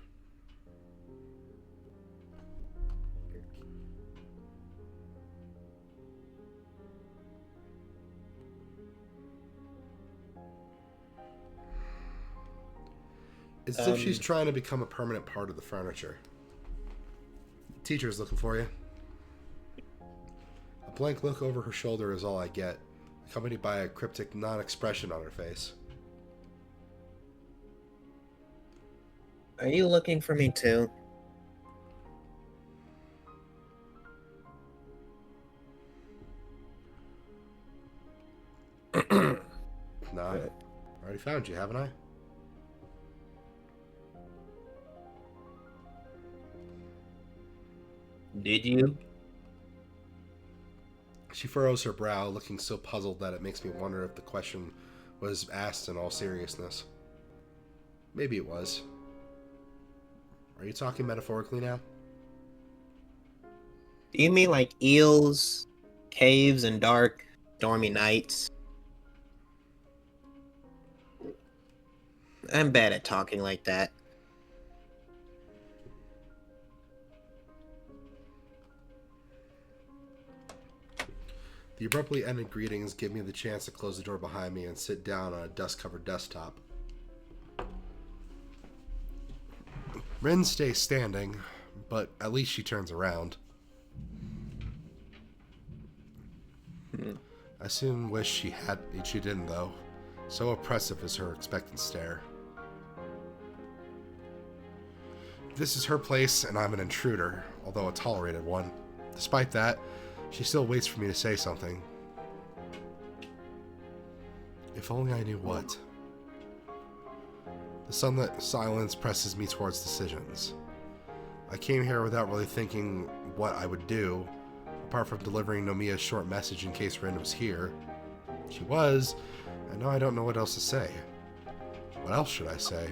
It's as if she's trying to become a permanent part of the furniture. Teacher's looking for you. A blank look over her shoulder is all I get, accompanied by a cryptic non-expression on her face. Are you looking for me too? Nah, I already found you, haven't I? Did you? She furrows her brow, looking so puzzled that it makes me wonder if the question was asked in all seriousness. Maybe it was. Are you talking metaphorically now? Do you mean like eels, caves, and dark, stormy nights? I'm bad at talking like that. The abruptly ended greetings give me the chance to close the door behind me and sit down on a dust-covered desktop. Rin stays standing, but at least she turns around. I soon wish she didn't, though. So oppressive is her expectant stare. This is her place, and I'm an intruder, although a tolerated one. Despite that, she still waits for me to say something. If only I knew what. The sunlit silence presses me towards decisions. I came here without really thinking what I would do, apart from delivering Nomiya's short message in case Rin was here. She was, and now I don't know what else to say. What else should I say?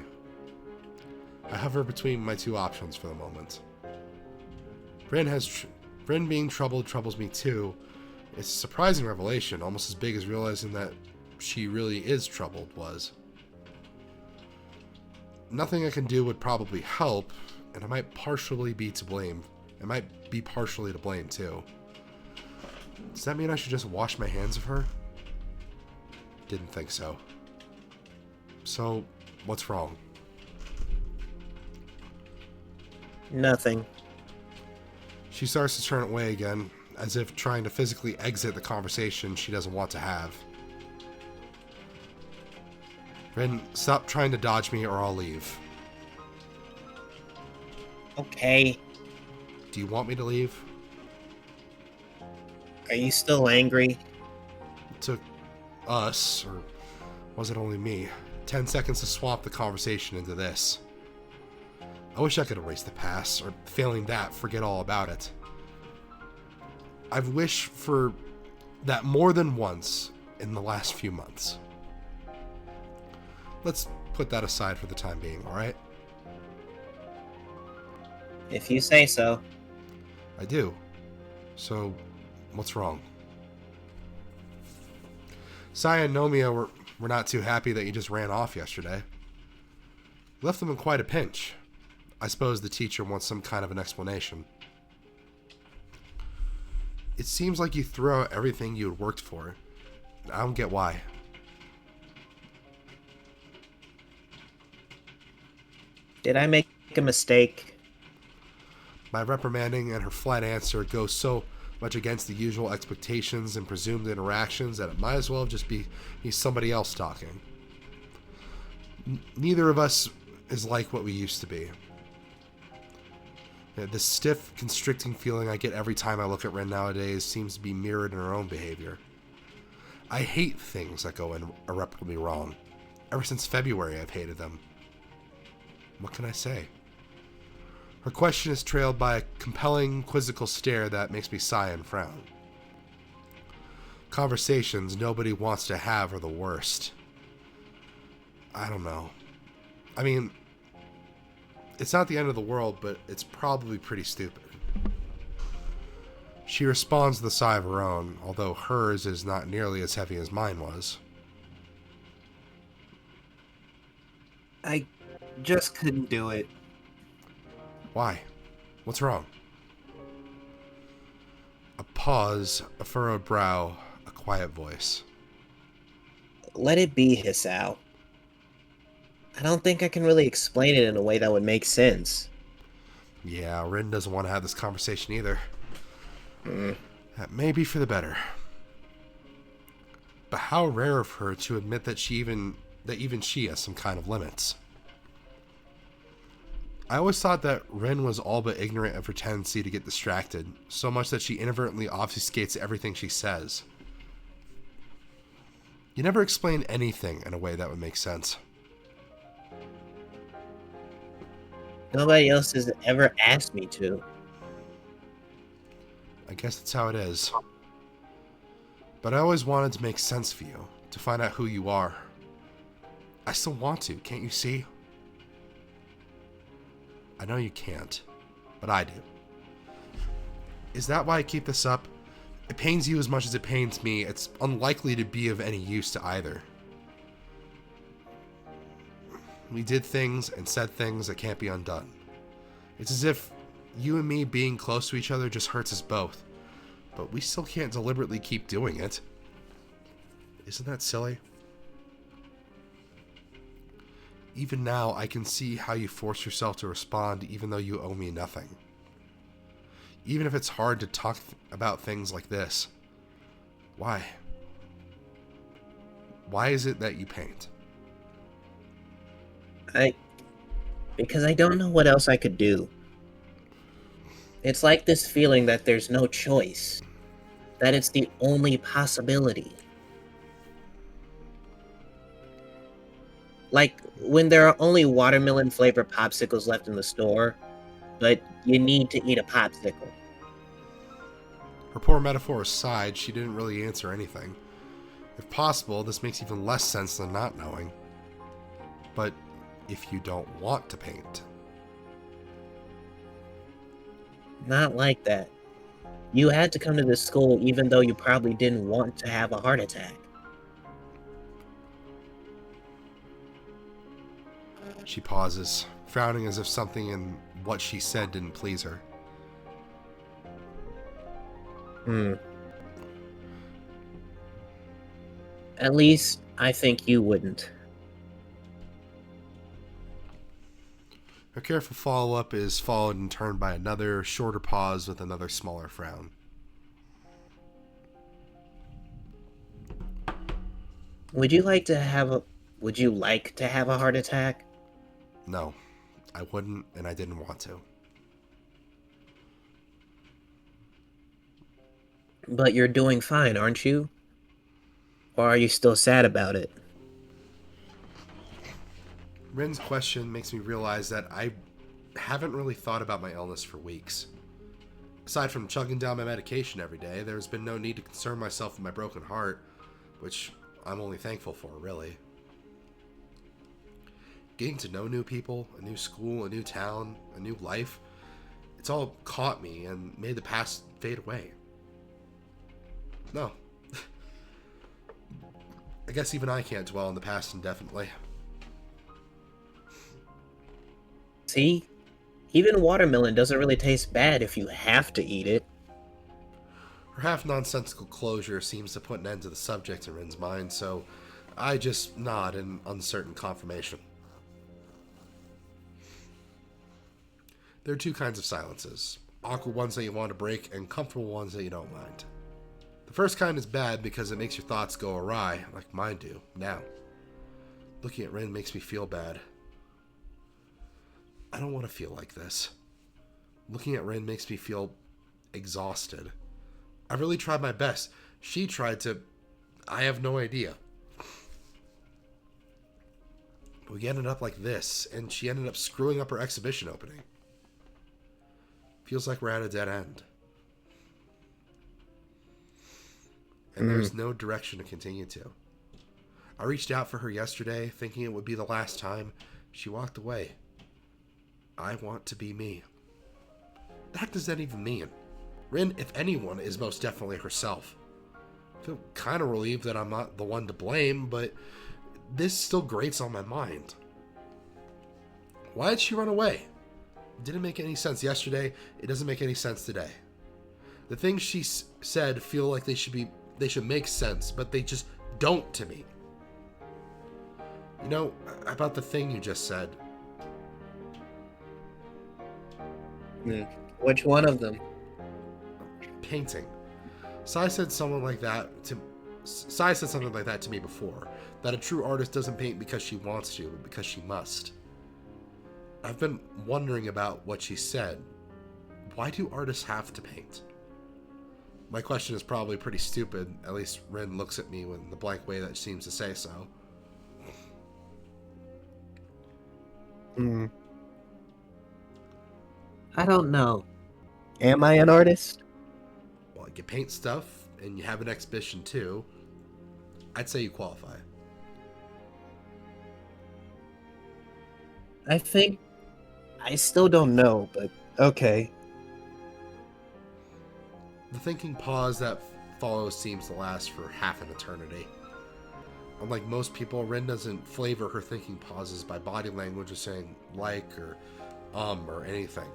I hover between my two options for the moment. Rin being troubled troubles me too. It's a surprising revelation, almost as big as realizing that she really is troubled was. Nothing I can do would probably help, and I might partially be to blame. I might be partially to blame too. Does that mean I should just wash my hands of her? Didn't think so. So, what's wrong? Nothing. She starts to turn away again, as if trying to physically exit the conversation she doesn't want to have. Rin, stop trying to dodge me or I'll leave. Okay. Do you want me to leave? Are you still angry? It took us, or was it only me? 10 seconds to swap the conversation into this. I wish I could erase the past, or failing that, forget all about it. I've wished for that more than once in the last few months. Let's put that aside for the time being, alright? If you say so. I do. So, what's wrong? Saya and Nomiya were not too happy that you just ran off yesterday. You left them in quite a pinch. I suppose the teacher wants some kind of an explanation. It seems like you threw out everything you had worked for. I don't get why. Did I make a mistake? My reprimanding and her flat answer goes so much against the usual expectations and presumed interactions that it might as well just be somebody else talking. Neither of us is like what we used to be. The stiff, constricting feeling I get every time I look at Ren nowadays seems to be mirrored in her own behavior. I hate things that go irreparably wrong. Ever since February, I've hated them. What can I say? Her question is trailed by a compelling, quizzical stare that makes me sigh and frown. Conversations nobody wants to have are the worst. I don't know. I mean, it's not the end of the world, but it's probably pretty stupid. She responds with a sigh of her own, although hers is not nearly as heavy as mine was. I just couldn't do it. Why? What's wrong? A pause, a furrowed brow, a quiet voice. Let it be, Hisao. I don't think I can really explain it in a way that would make sense. Yeah, Rin doesn't want to have this conversation either. That may be for the better. But how rare of her to admit that even she has some kind of limits. I always thought that Rin was all but ignorant of her tendency to get distracted, so much that she inadvertently obfuscates everything she says. You never explain anything in a way that would make sense. Nobody else has ever asked me to. I guess that's how it is. But I always wanted to make sense for you, to find out who you are. I still want to, can't you see? I know you can't, but I do. Is that why I keep this up? It pains you as much as it pains me. It's unlikely to be of any use to either. We did things and said things that can't be undone. It's as if you and me being close to each other just hurts us both, but we still can't deliberately keep doing it. Isn't that silly? Even now, I can see how you force yourself to respond even though you owe me nothing. Even if it's hard to talk about things like this. Why? Why is it that you paint? Because I don't know what else I could do. It's like this feeling that there's no choice. That it's the only possibility. Like when there are only watermelon flavored popsicles left in the store, but you need to eat a popsicle. Her poor metaphor aside, she didn't really answer anything. If possible, this makes even less sense than not knowing. But if you don't want to paint? Not like that. You had to come to this school even though you probably didn't want to have a heart attack. She pauses, frowning as if something in what she said didn't please her. At least, I think you wouldn't. Her careful follow-up is followed in turn by another, shorter pause with another smaller frown. Would you like to have a heart attack? No, I wouldn't, and I didn't want to. But you're doing fine, aren't you? Or are you still sad about it? Rin's question makes me realize that I haven't really thought about my illness for weeks. Aside from chugging down my medication every day, there's been no need to concern myself with my broken heart, which I'm only thankful for, really. Getting to know new people, a new school, a new town, a new life, it's all caught me and made the past fade away. No. I guess even I can't dwell on the past indefinitely. See? Even watermelon doesn't really taste bad if you have to eat it. Her half-nonsensical closure seems to put an end to the subject in Rin's mind, so I just nod in uncertain confirmation. There are two kinds of silences. Awkward ones that you want to break, and comfortable ones that you don't mind. The first kind is bad because it makes your thoughts go awry, like mine do, now. Looking at Rin makes me feel bad. I don't want to feel like this. Looking at Rin makes me feel exhausted. I really tried my best. She tried to... I have no idea. We ended up like this, and she ended up screwing up her exhibition opening. Feels like we're at a dead end. And there's no direction to continue to. I reached out for her yesterday, thinking it would be the last time. She walked away. I want to be me. The heck does that even mean? Rin, if anyone, is most definitely herself. I feel kind of relieved that I'm not the one to blame, but this still grates on my mind. Why did she run away? It didn't make any sense yesterday. It doesn't make any sense today. The things she said feel like they should make sense, but they just don't to me. You know, about the thing you just said. Which one of them? Painting. Sai said something like that to me before. That a true artist doesn't paint because she wants to, but because she must. I've been wondering about what she said. Why do artists have to paint? My question is probably pretty stupid. At least Rin looks at me in the blank way that seems to say so. I don't know. Am I an artist? Well, you paint stuff, and you have an exhibition too. I'd say you qualify. I think... I still don't know, but okay. The thinking pause that follows seems to last for half an eternity. Unlike most people, Rin doesn't flavor her thinking pauses by body language or saying like or anything.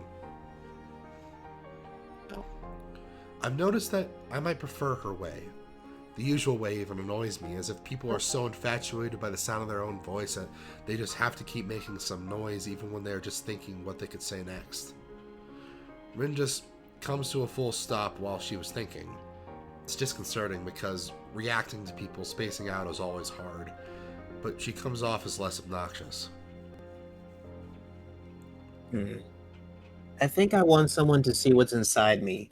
I've noticed that I might prefer her way. The usual way even annoys me, as if people are so infatuated by the sound of their own voice that they just have to keep making some noise even when they're just thinking what they could say next. Rin just comes to a full stop while she was thinking. It's disconcerting because reacting to people spacing out is always hard, but she comes off as less obnoxious. I think I want someone to see what's inside me.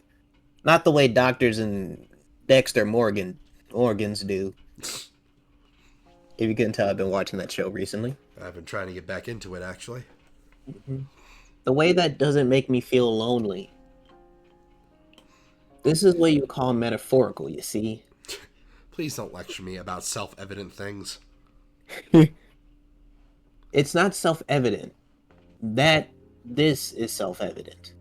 Not the way doctors and Dexter organs do. If you couldn't tell, I've been watching that show recently. I've been trying to get back into it, actually. The way that doesn't make me feel lonely. This is what you call metaphorical, you see? Please don't lecture me about self-evident things. It's not self-evident. This is self-evident.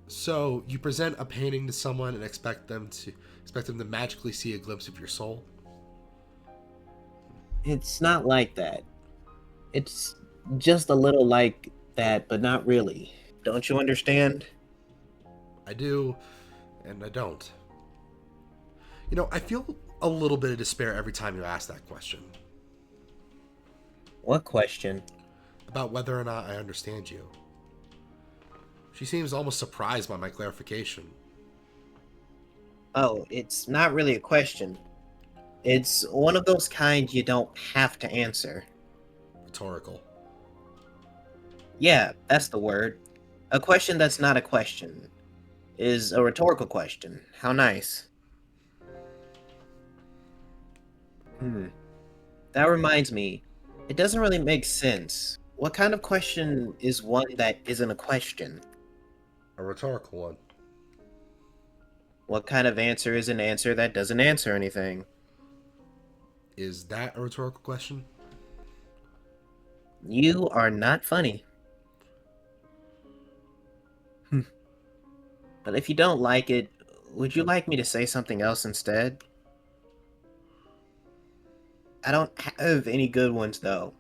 So, you present a painting to someone and expect them to magically see a glimpse of your soul? It's not like that. It's just a little like that, but not really. Don't you understand? I do, and I don't. You know, I feel a little bit of despair every time you ask that question. What question? About whether or not I understand you. She seems almost surprised by my clarification. Oh, it's not really a question. It's one of those kind you don't have to answer. Rhetorical. Yeah, that's the word. A question that's not a question is a rhetorical question. How nice. That reminds me, It doesn't really make sense. What kind of question is one that isn't a question? A rhetorical one. What kind of answer is an answer that doesn't answer anything? Is that a rhetorical question? You are not funny. But if you don't like it, would you like me to say something else instead? I don't have any good ones, though.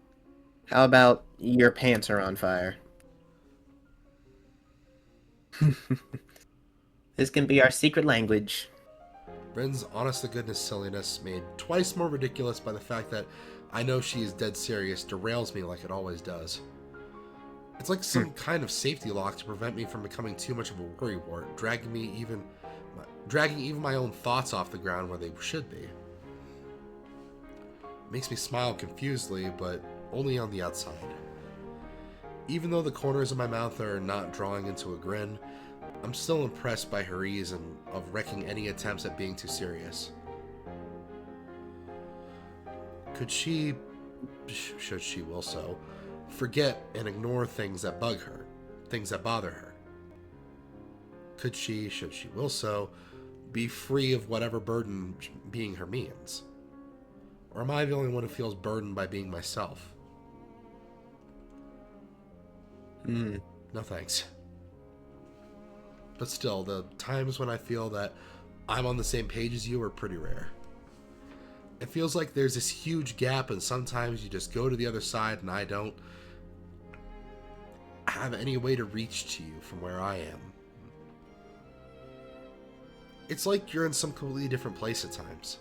How about your pants are on fire? This can be our secret language. Ren's honest-to-goodness silliness, made twice more ridiculous by the fact that I know she is dead serious, derails me like it always does. It's like some kind of safety lock to prevent me from becoming too much of a worrywart, dragging even my own thoughts off the ground where they should be. It makes me smile confusedly, but only on the outside. Even though the corners of my mouth are not drawing into a grin, I'm still impressed by her ease and of wrecking any attempts at being too serious. Could she, should she will so, forget and ignore things that bug her, things that bother her? Could she, should she will so, be free of whatever burden being her means? Or am I the only one who feels burdened by being myself? No thanks. But still, the times when I feel that I'm on the same page as you are pretty rare. It feels like there's this huge gap, and sometimes you just go to the other side and I don't have any way to reach to you from where I am. It's like you're in some completely different place at times,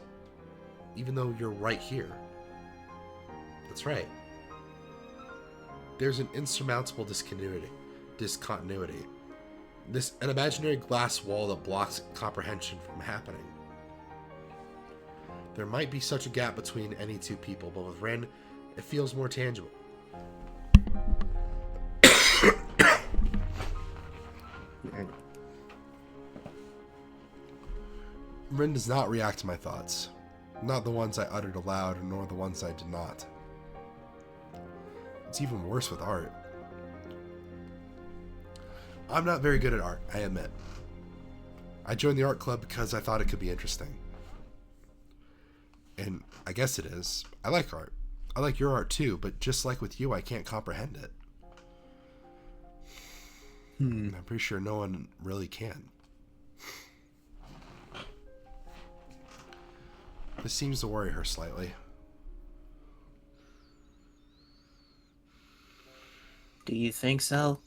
even though you're right here. That's right. There's an insurmountable discontinuity. An imaginary glass wall that blocks comprehension from happening. There might be such a gap between any two people, but with Ren, it feels more tangible. Ren does not react to my thoughts. Not the ones I uttered aloud, nor the ones I did not. It's even worse with art. I'm not very good at art, I admit. I joined the art club because I thought it could be interesting. And I guess it is. I like art. I like your art too, but just like with you, I can't comprehend it. I'm pretty sure no one really can. This seems to worry her slightly. Do you think so?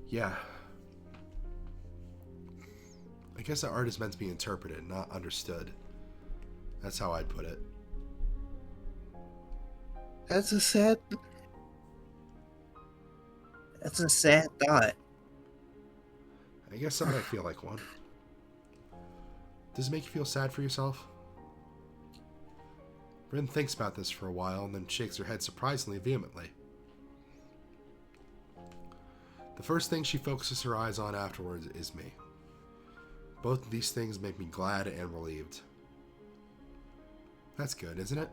Yeah. I guess that art is meant to be interpreted, not understood. That's how I'd put it. That's a sad thought. I guess that might feel like one. Does it make you feel sad for yourself? Rin thinks about this for a while and then shakes her head surprisingly vehemently. The first thing she focuses her eyes on afterwards is me. Both of these things make me glad and relieved. That's good, isn't it?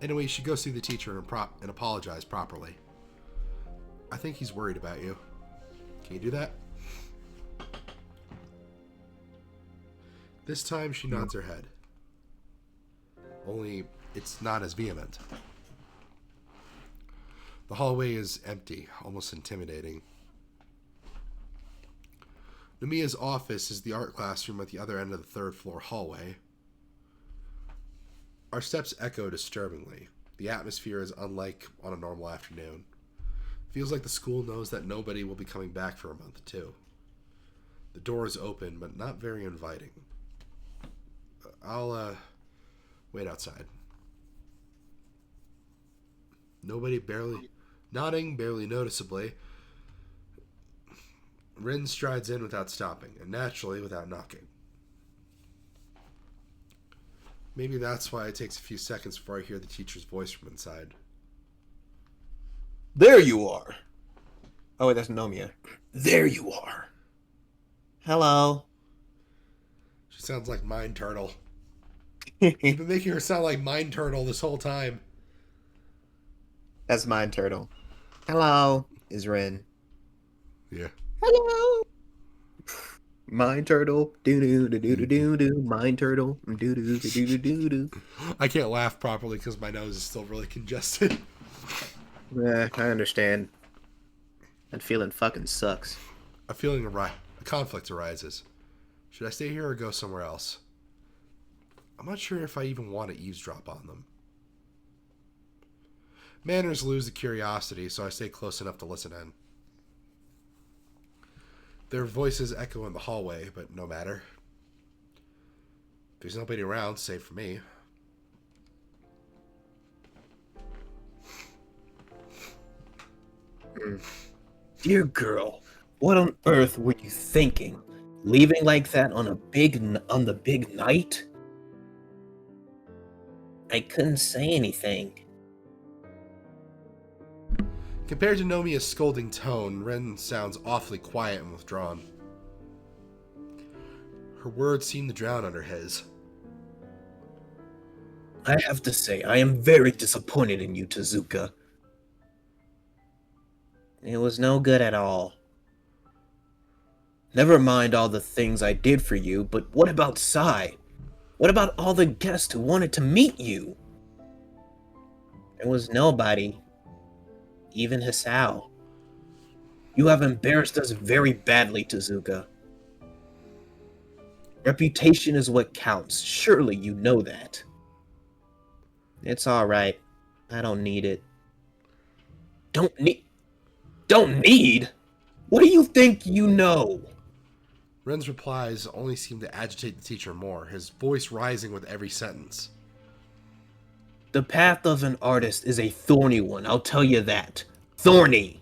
Anyway, you should go see the teacher and apologize properly. I think he's worried about you. Can you do that? This time she nods her head. Only it's not as vehement. The hallway is empty, almost intimidating. Nomiya's office is the art classroom at the other end of the third floor hallway. Our steps echo disturbingly. The atmosphere is unlike on a normal afternoon. Feels like the school knows that nobody will be coming back for a month, too. The door is open, but not very inviting. I'll, wait outside. Nobody nodding barely noticeably. Rin strides in without stopping, and naturally without knocking. Maybe that's why it takes a few seconds before I hear the teacher's voice from inside. There you are. Oh, wait, that's Nomiya. There you are. Hello. She sounds like Mind Turtle. You've been making her sound like Mind Turtle this whole time. That's Mind Turtle. Hello, is Ren. Yeah. Hello. Mind Turtle. Do do do do do do do. Mind Turtle. Do do do do do do. I can't laugh properly because my nose is still really congested. Yeah, I understand. That feeling fucking sucks. A conflict arises. Should I stay here or go somewhere else? I'm not sure if I even want to eavesdrop on them. Manners lose the curiosity, so I stay close enough to listen in. Their voices echo in the hallway, but no matter. There's nobody around, save for me. Dear girl, what on earth were you thinking? Leaving like that on the big night? I couldn't say anything. Compared to Nomiya's scolding tone, Ren sounds awfully quiet and withdrawn. Her words seem to drown under his. I have to say, I am very disappointed in you, Tezuka. It was no good at all. Never mind all the things I did for you, but what about Sai? What about all the guests who wanted to meet you? There was nobody. Even Hisao. You have embarrassed us very badly, Tezuka. Reputation is what counts. Surely you know that. It's alright. I don't need it. Don't need? What do you think you know? Ren's replies only seem to agitate the teacher more, his voice rising with every sentence. The path of an artist is a thorny one, I'll tell you that. Thorny!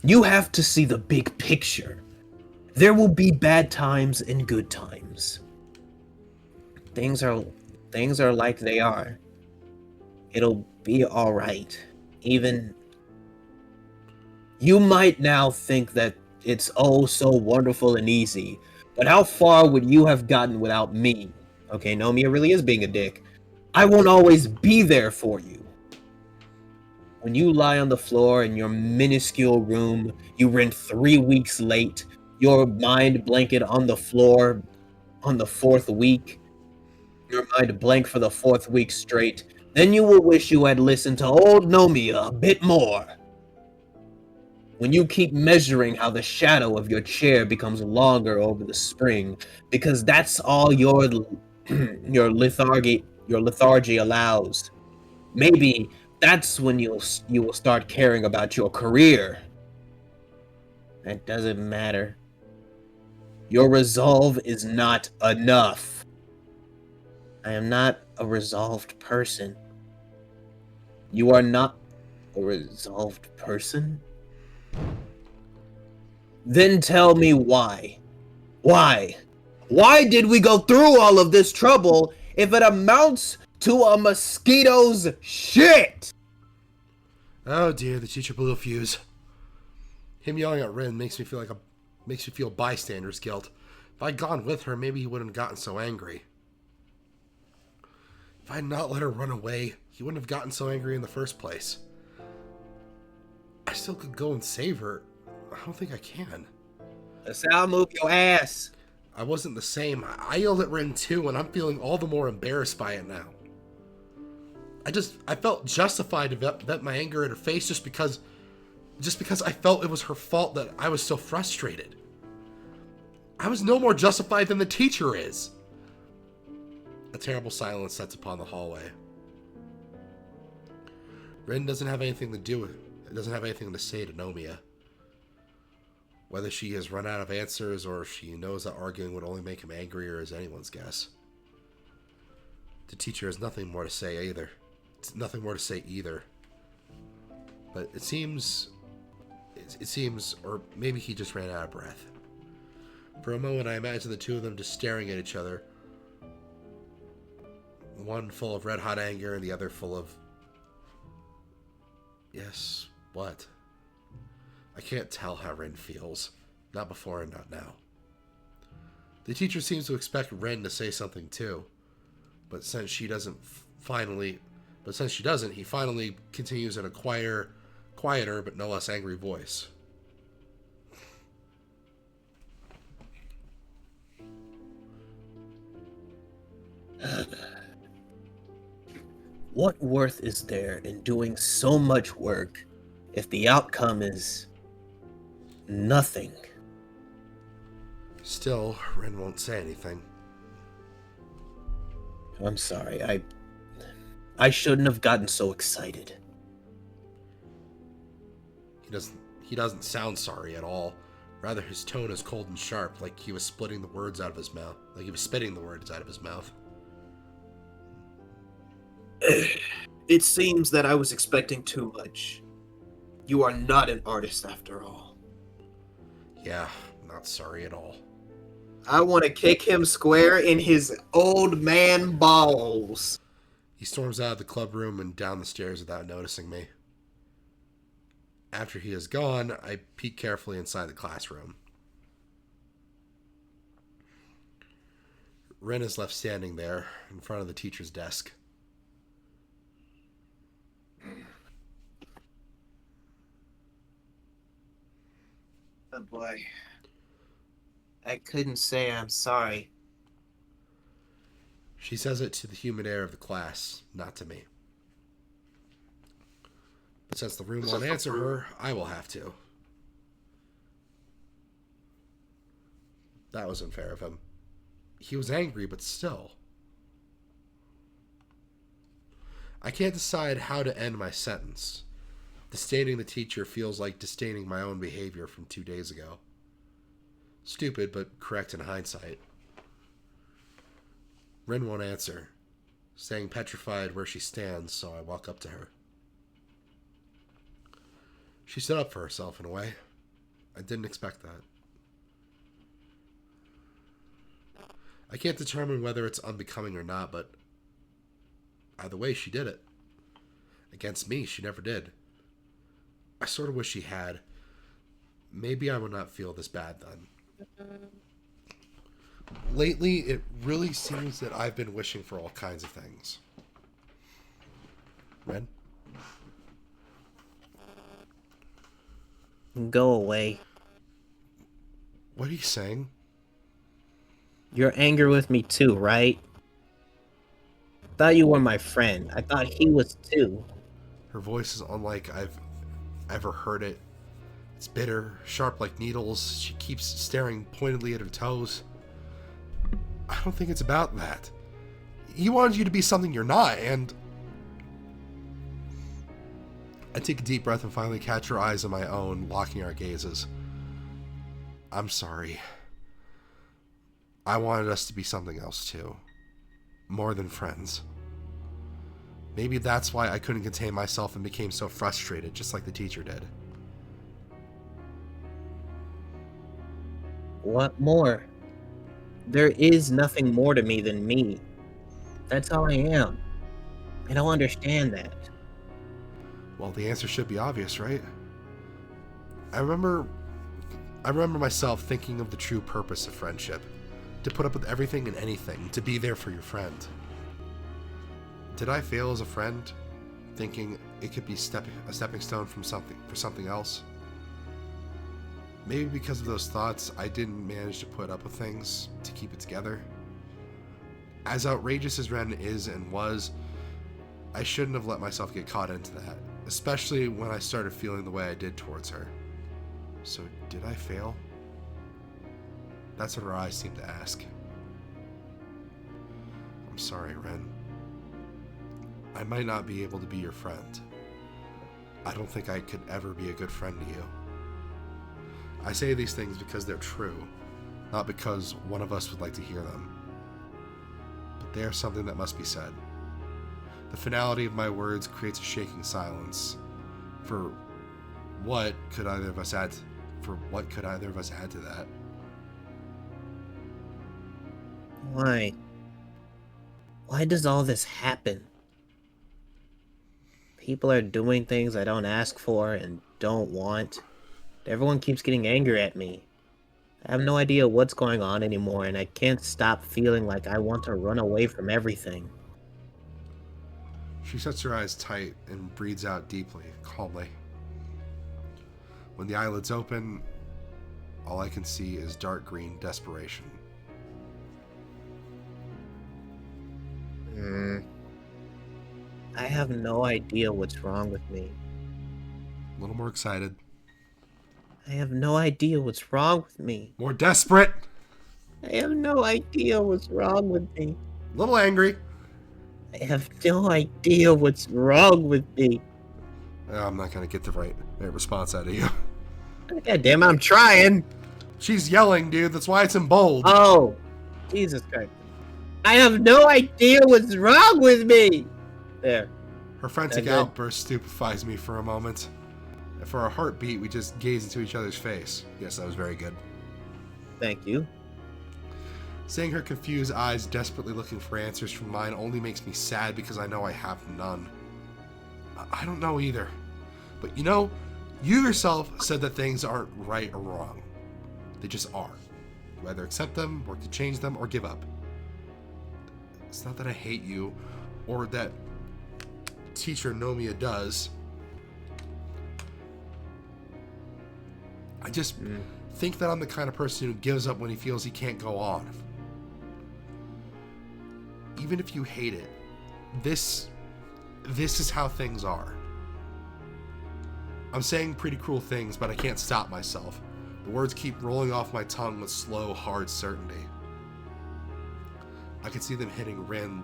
You have to see the big picture. There will be bad times and good times. Things are like they are. It'll be alright. Even... You might now think that it's oh so wonderful and easy, but how far would you have gotten without me? Okay, Nomiya really is being a dick. I won't always be there for you. When you lie on the floor in your minuscule room, you rent 3 weeks late, your mind blanket on the floor on the 4th week, your mind blank for the 4th week straight, then you will wish you had listened to old Nomiya a bit more. When you keep measuring how the shadow of your chair becomes longer over the spring, because that's all your lethargy allows. Maybe that's when you will start caring about your career. That doesn't matter. Your resolve is not enough. I am not a resolved person. You are not a resolved person? Then tell me why. Why? Why did we go through all of this trouble if it amounts to a mosquito's shit? Oh dear, the teacher blew a fuse. Him yelling at Ren makes me feel bystander's guilt. If I'd gone with her, maybe he wouldn't have gotten so angry. If I'd not let her run away, he wouldn't have gotten so angry in the first place. I still could go and save her. I don't think I can. Hisao, move your ass. I wasn't the same. I yelled at Ren too, and I'm feeling all the more embarrassed by it now. I felt justified to vent my anger at her face just because I felt it was her fault that I was so frustrated. I was no more justified than the teacher is. A terrible silence sets upon the hallway. Ren doesn't have anything to say to Nomiya. Whether she has run out of answers or if she knows that arguing would only make him angrier is anyone's guess. The teacher has nothing more to say either. But it seems, or maybe he just ran out of breath. For a moment, I imagine the two of them just staring at each other. One full of red-hot anger and the other full of... Yes, what? I can't tell how Ren feels. Not before and not now. The teacher seems to expect Ren to say something too. But since she doesn't, he finally continues in a quieter but no less angry voice. What worth is there in doing so much work if the outcome is nothing? Still, Ren won't say anything. I'm sorry. I shouldn't have gotten so excited. He doesn't sound sorry at all. Rather, his tone is cold and sharp, like he was splitting the words out of his mouth, like he was spitting the words out of his mouth. It seems that I was expecting too much. You are not an artist after all. Yeah, not sorry at all. I want to kick him square in his old man balls. He storms out of the club room and down the stairs without noticing me. After he is gone, I peek carefully inside the classroom. Ren is left standing there in front of the teacher's desk. Oh boy. I couldn't say I'm sorry. She says it to the humid air of the class, not to me. But since the room won't answer her, I will have to. That was unfair of him. He was angry, but still. I can't decide how to end my sentence. Disdaining the teacher feels like disdaining my own behavior from 2 days ago. Stupid, but correct in hindsight. Ren won't answer, staying petrified where she stands, so I walk up to her. She stood up for herself in a way. I didn't expect that. I can't determine whether it's unbecoming or not, but either way, she did it. Against me, she never did. I sort of wish she had. Maybe I would not feel this bad then. Lately, it really seems that I've been wishing for all kinds of things. Ren? Go away. What are you saying? You're angry with me too, right? Thought you were my friend. I thought he was too. Her voice is unlike I've ever heard it. It's bitter, sharp like needles. She keeps staring pointedly at her toes. I don't think it's about that. He wanted you to be something you're not, and... I take a deep breath and finally catch her eyes on my own, locking our gazes. I'm sorry. I wanted us to be something else too. More than friends. Maybe that's why I couldn't contain myself and became so frustrated, just like the teacher did. What more? There is nothing more to me than me. That's how I am. I don't understand that. Well, the answer should be obvious, right? I remember myself thinking of the true purpose of friendship. To put up with everything and anything, to be there for your friend. Did I fail as a friend, thinking it could be a stepping stone for something else? Maybe because of those thoughts, I didn't manage to put up with things, to keep it together. As outrageous as Ren is and was, I shouldn't have let myself get caught into that, especially when I started feeling the way I did towards her. So, did I fail? That's what her eyes seem to ask. I'm sorry, Ren. I might not be able to be your friend. I don't think I could ever be a good friend to you. I say these things because they're true, not because one of us would like to hear them. But they are something that must be said. The finality of my words creates a shaking silence. For what could either of us add to that? Why? Why does all this happen? People are doing things I don't ask for and don't want. Everyone keeps getting angry at me. I have no idea what's going on anymore, and I can't stop feeling like I want to run away from everything. She shuts her eyes tight and breathes out deeply, calmly. When the eyelids open, all I can see is dark green desperation. I have no idea what's wrong with me. A little more excited. I have no idea what's wrong with me. More desperate. I have no idea what's wrong with me. A little angry. I have no idea what's wrong with me. I'm not going to get the right response out of you. God damn it, I'm trying. She's yelling, dude. That's why it's in bold. Oh, Jesus Christ. I have no idea what's wrong with me. There. Her frantic That good? outburst stupefies me for a moment. And for a heartbeat, we just gaze into each other's face. Yes, that was very good. Thank you. Seeing her confused eyes desperately looking for answers from mine only makes me sad because I know I have none. I don't know either. But you know, you yourself said that things aren't right or wrong. They just are. You either accept them, work to change them, or give up. It's not that I hate you, or that teacher Nomiya does. I just think that I'm the kind of person who gives up when he feels he can't go on. Even if you hate it, this is how things are. I'm saying pretty cruel things, but I can't stop myself. The words keep rolling off my tongue with slow, hard certainty. I can see them hitting Rin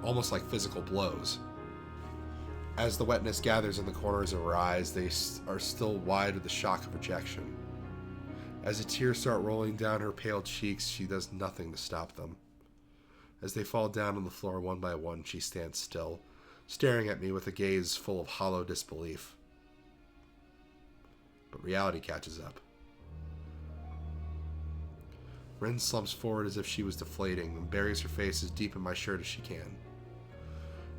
almost like physical blows. As the wetness gathers in the corners of her eyes, they are still wide with the shock of rejection. As the tears start rolling down her pale cheeks, she does nothing to stop them. As they fall down on the floor one by one, she stands still, staring at me with a gaze full of hollow disbelief. But reality catches up. Rin slumps forward as if she was deflating and buries her face as deep in my shirt as she can.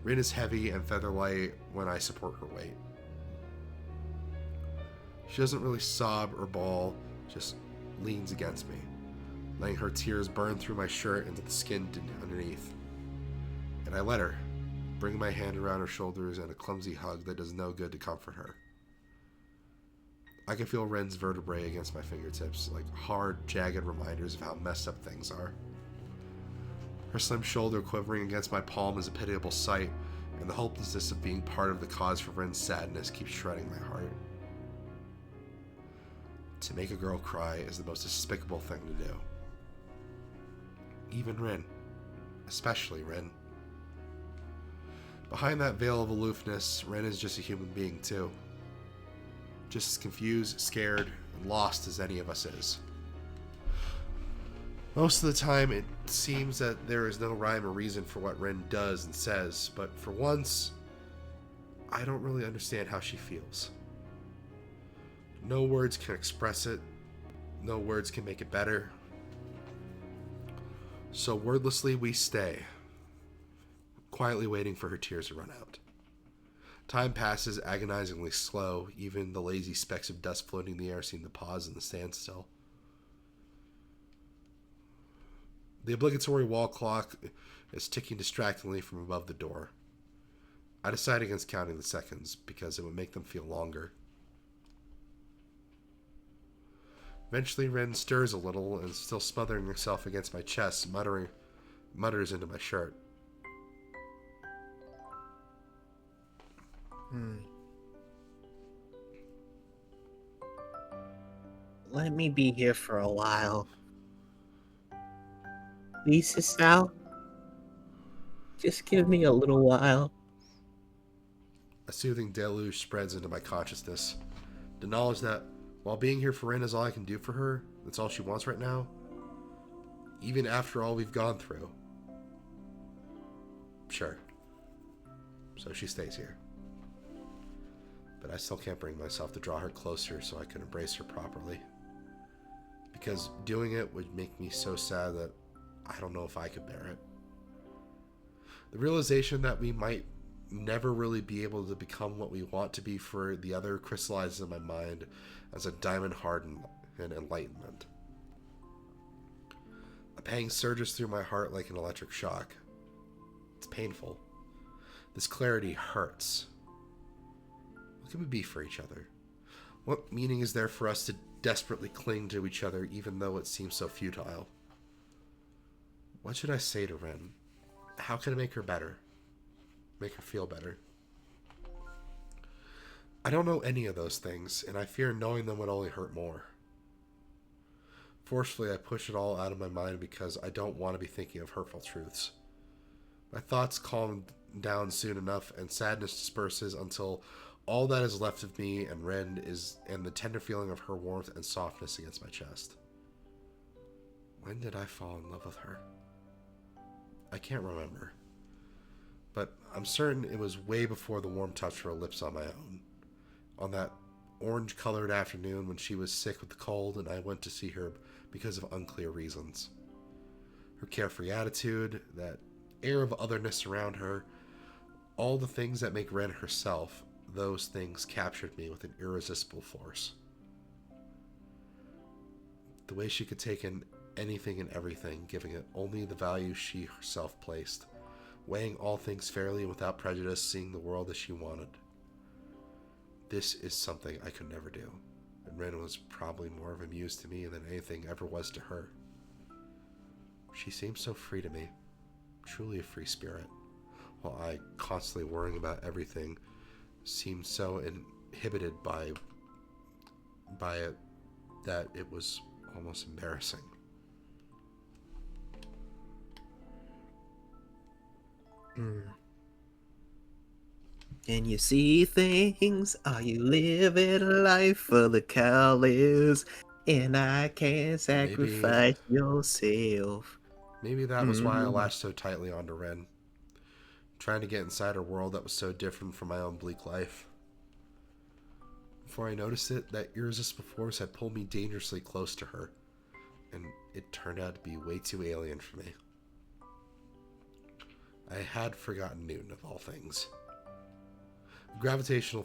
Rin is heavy and feather light when I support her weight. She doesn't really sob or bawl, just leans against me, letting her tears burn through my shirt into the skin underneath. And I let her, bring my hand around her shoulders and a clumsy hug that does no good to comfort her. I can feel Ren's vertebrae against my fingertips, like hard, jagged reminders of how messed up things are. Her slim shoulder quivering against my palm is a pitiable sight, and the hopelessness of being part of the cause for Ren's sadness keeps shredding my heart. To make a girl cry is the most despicable thing to do. Even Rin. Especially Rin. Behind that veil of aloofness, Rin is just a human being too. Just as confused, scared, and lost as any of us is. Most of the time, it seems that there is no rhyme or reason for what Rin does and says, but for once, I don't really understand how she feels. No words can express it. No words can make it better. So wordlessly we stay, quietly waiting for her tears to run out. Time passes agonizingly slow. Even the lazy specks of dust floating in the air seem to pause in the standstill. The obligatory wall clock is ticking distractingly from above the door. I decide against counting the seconds because it would make them feel longer. Eventually, Ren stirs a little and, still smothering herself against my chest, mutters into my shirt. Let me be here for a while. Please, Hisao? Just give me a little while. A soothing deluge spreads into my consciousness. The knowledge that, while being here for Ren is all I can do for her, that's all she wants right now, even after all we've gone through. Sure. So she stays here. But I still can't bring myself to draw her closer so I can embrace her properly. Because doing it would make me so sad that I don't know if I could bear it. The realization that we might never really be able to become what we want to be for the other crystallizes in my mind as a diamond hardened and enlightenment. A pang surges through my heart like an electric shock. It's painful. This clarity hurts. What can we be for each other? What meaning is there for us to desperately cling to each other even though it seems so futile? What should I say to Ren? How can I make her better? Make her feel better? I don't know any of those things, and I fear knowing them would only hurt more. Forcefully, I push it all out of my mind because I don't want to be thinking of hurtful truths. My thoughts calm down soon enough, and sadness disperses until all that is left of me and Ren and the tender feeling of her warmth and softness against my chest. When did I fall in love with her? I can't remember, but I'm certain it was way before the warm touch of her lips on my own. On that orange-colored afternoon when she was sick with the cold and I went to see her because of unclear reasons. Her carefree attitude, that air of otherness around her, all the things that make Ren herself, those things captured me with an irresistible force. The way she could take in anything and everything, giving it only the value she herself placed, weighing all things fairly and without prejudice, seeing the world as she wanted. This is something I could never do, and Ren was probably more of a muse to me than anything ever was to her. She seemed so free to me, truly a free spirit, while I, constantly worrying about everything, seemed so inhibited by it that it was almost embarrassing. Can you see things? Are you living life for the callous? And I can't sacrifice yourself. Maybe that was why I latched so tightly onto Ren, trying to get inside her world that was so different from my own bleak life. Before I noticed it, that irresistible force had pulled me dangerously close to her, and it turned out to be way too alien for me. I had forgotten Newton of all things. The gravitational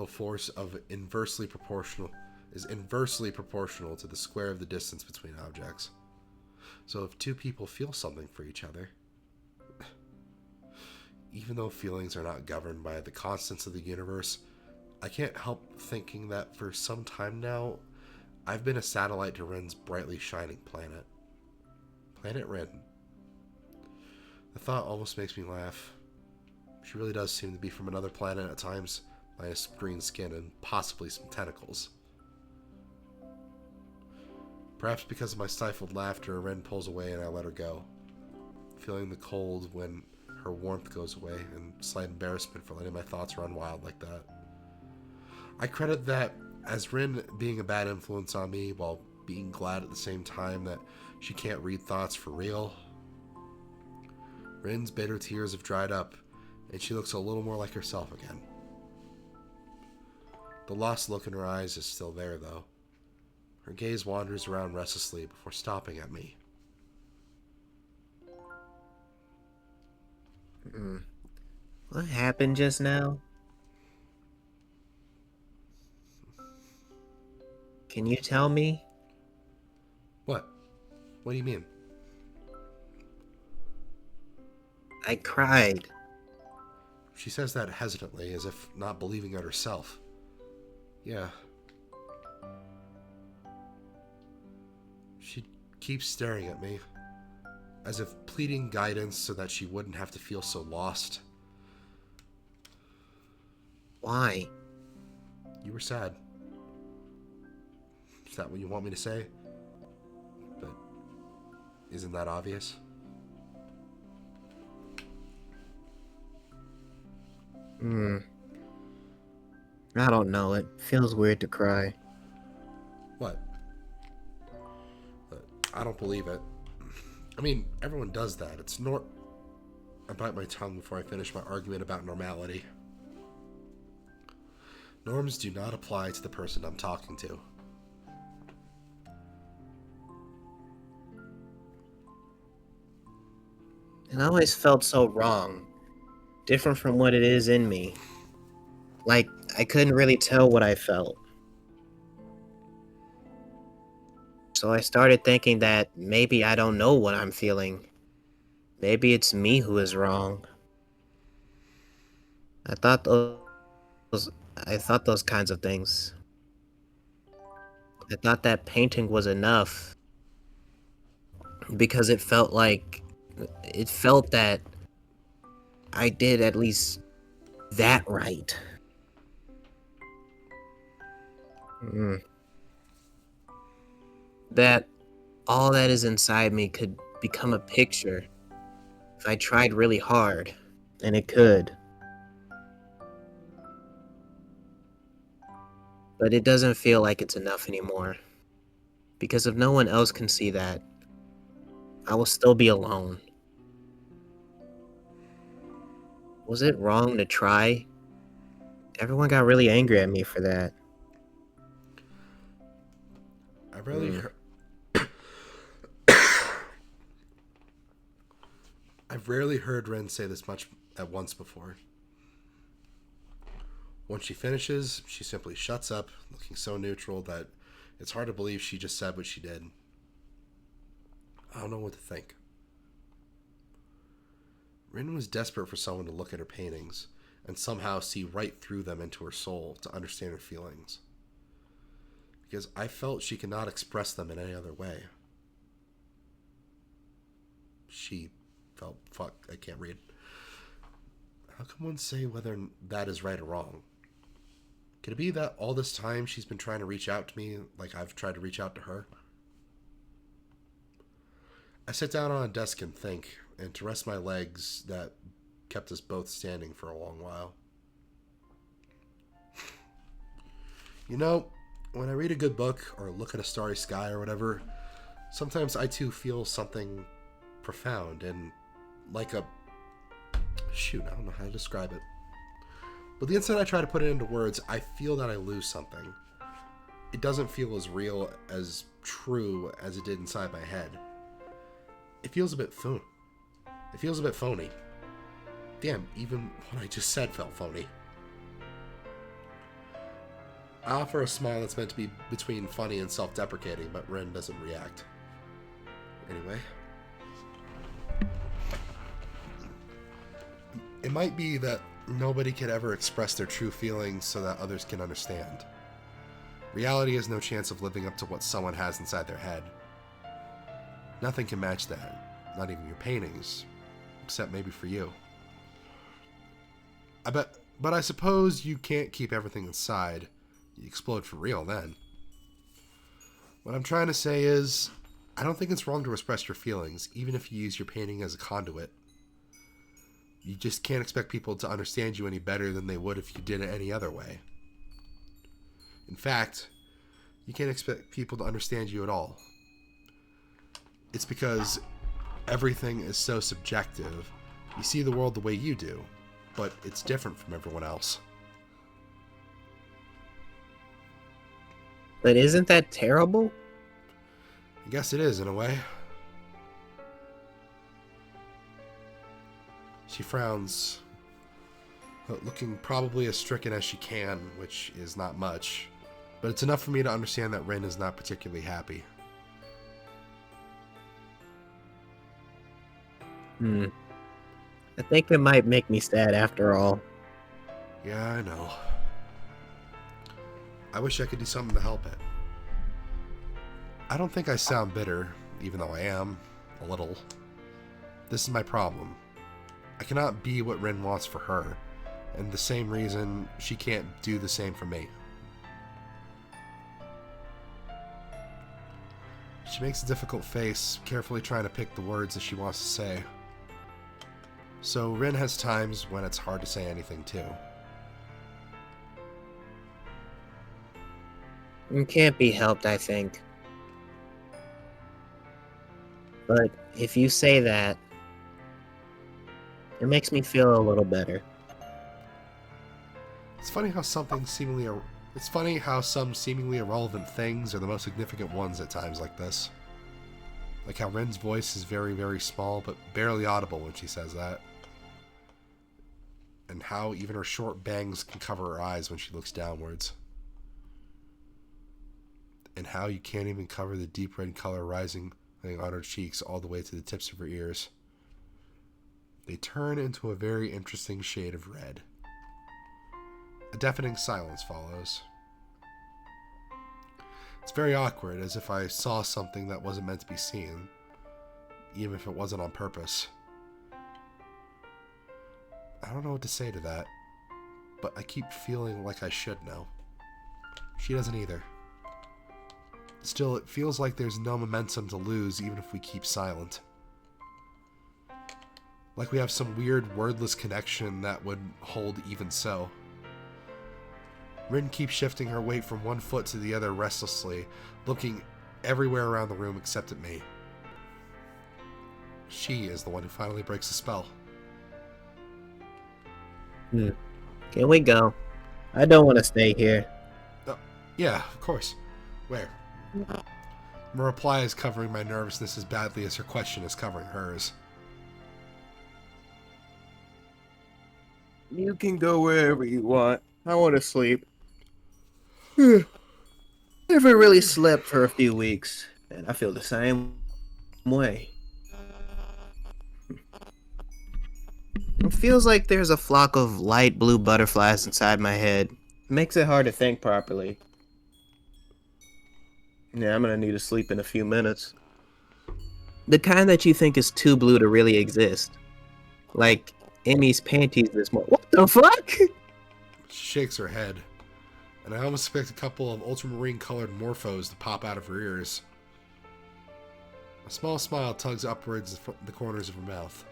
force is inversely proportional to the square of the distance between objects. So if two people feel something for each other, even though feelings are not governed by the constants of the universe, I can't help thinking that for some time now, I've been a satellite to Ren's brightly shining planet. Planet Ren. The thought almost makes me laugh. She really does seem to be from another planet at times, minus green skin and possibly some tentacles. Perhaps because of my stifled laughter, Ren pulls away and I let her go, feeling the cold when her warmth goes away and slight embarrassment for letting my thoughts run wild like that. I credit that as Ren being a bad influence on me while being glad at the same time that she can't read thoughts for real. Ren's bitter tears have dried up, and she looks a little more like herself again. The lost look in her eyes is still there, though. Her gaze wanders around restlessly before stopping at me. What happened just now? Can you tell me? What? What do you mean? I cried. She says that hesitantly, as if not believing it herself. Yeah. She keeps staring at me, as if pleading guidance so that she wouldn't have to feel so lost. Why? You were sad. Is that what you want me to say? But isn't that obvious? I don't know. It feels weird to cry. What? I don't believe it. I mean, everyone does that. It's I bite my tongue before I finish my argument about normality. Norms do not apply to the person I'm talking to. It always felt so wrong. Different from what it is in me. Like, I couldn't really tell what I felt. So I started thinking that maybe I don't know what I'm feeling. Maybe it's me who is wrong. I thought those I thought those kinds of things. I thought that painting was enough because it felt that I did at least that right. Mm. That all that is inside me could become a picture if I tried really hard, and it could. But it doesn't feel like it's enough anymore. Because if no one else can see that, I will still be alone. Was it wrong to try? Everyone got really angry at me for that. I rarely heard. I've rarely heard Ren say this much at once before. When she finishes, she simply shuts up, looking so neutral that it's hard to believe she just said what she did. I don't know what to think. Rin was desperate for someone to look at her paintings and somehow see right through them into her soul to understand her feelings. Because I felt she could not express them in any other way. She felt... Fuck, I can't read. How can one say whether that is right or wrong? Could it be that all this time she's been trying to reach out to me like I've tried to reach out to her? I sit down on a desk and think, and to rest my legs that kept us both standing for a long while. You know, when I read a good book or look at a starry sky or whatever, sometimes I too feel something profound and like a... Shoot, I don't know how to describe it. But the instant I try to put it into words, I feel that I lose something. It doesn't feel as real, as true as it did inside my head. It feels a bit phony. It feels a bit phony. Damn, even what I just said felt phony. I offer a smile that's meant to be between funny and self-deprecating, but Ren doesn't react. Anyway. It might be that nobody could ever express their true feelings so that others can understand. Reality has no chance of living up to what someone has inside their head. Nothing can match that, not even your paintings, except maybe for you. But I suppose you can't keep everything inside. You explode for real then. What I'm trying to say is, I don't think it's wrong to express your feelings, even if you use your painting as a conduit. You just can't expect people to understand you any better than they would if you did it any other way. In fact, you can't expect people to understand you at all. It's because everything is so subjective. You see the world the way you do, but it's different from everyone else. But isn't that terrible? I guess it is, in a way. She frowns, looking probably as stricken as she can, which is not much, but it's enough for me to understand that Rin is not particularly happy. I think it might make me sad after all. Yeah, I know. I wish I could do something to help it. I don't think I sound bitter, even though I am, a little. This is my problem. I cannot be what Rin wants for her, and the same reason she can't do the same for me. She makes a difficult face, carefully trying to pick the words that she wants to say. So Rin has times when it's hard to say anything too. It can't be helped, I think. But if you say that, it makes me feel a little better. It's funny how some seemingly irrelevant things are the most significant ones at times like this. Like how Ren's voice is very, very small, but barely audible when she says that. And how even her short bangs can cover her eyes when she looks downwards. and how you can't even cover the deep red color rising on her cheeks all the way to the tips of her ears. They turn into a very interesting shade of red. A deafening silence follows. It's very awkward, as if I saw something that wasn't meant to be seen, even if it wasn't on purpose. I don't know what to say to that, but I keep feeling like I should know. She doesn't either. Still, it feels like there's no momentum to lose even if we keep silent. Like we have some weird wordless connection that would hold even so. Rin keeps shifting her weight from one foot to the other restlessly, looking everywhere around the room except at me. She is the one who finally breaks the spell. Can we go? I don't want to stay here. Yeah, of course. Where? My reply is covering my nervousness as badly as her question is covering hers. You can go wherever you want. I want to sleep. Never really slept for a few weeks, and I feel the same way. It feels like there's a flock of light blue butterflies inside my head. It makes it hard to think properly. Yeah, I'm gonna need to sleep in a few minutes. The kind that you think is too blue to really exist. Like Amy's panties this morning. What the fuck? She shakes her head, and I almost expect a couple of ultramarine colored morphos to pop out of her ears. A small smile tugs upwards the corners of her mouth.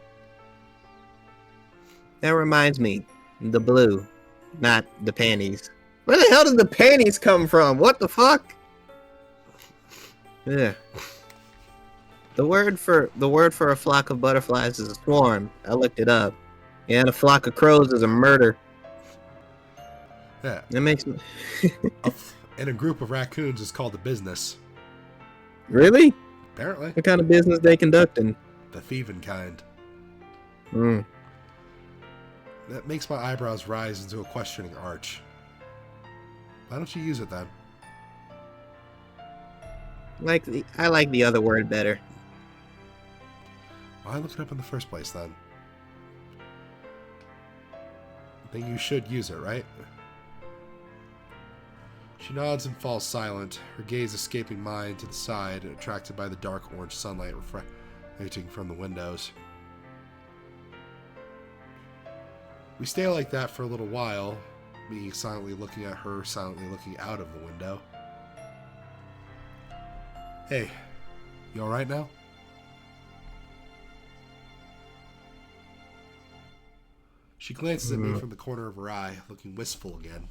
That reminds me, the blue, not the panties. Where the hell did the panties come from? What the fuck? Yeah. The word for a flock of butterflies is a swarm. I looked it up. And a flock of crows is a murder. Yeah. That makes me... And a group of raccoons is called a business. Really? Apparently. What kind of business they conducting? The thieving kind. Hmm. That makes my eyebrows rise into a questioning arch. Why don't you use it then? I like the other word better. Why look it up in the first place then? Then you should use it, right? She nods and falls silent, her gaze escaping mine to the side, attracted by the dark orange sunlight reflecting from the windows. We stay like that for a little while, me silently looking at her, silently looking out of the window. Hey, you alright now? She glances at me from the corner of her eye, looking wistful again.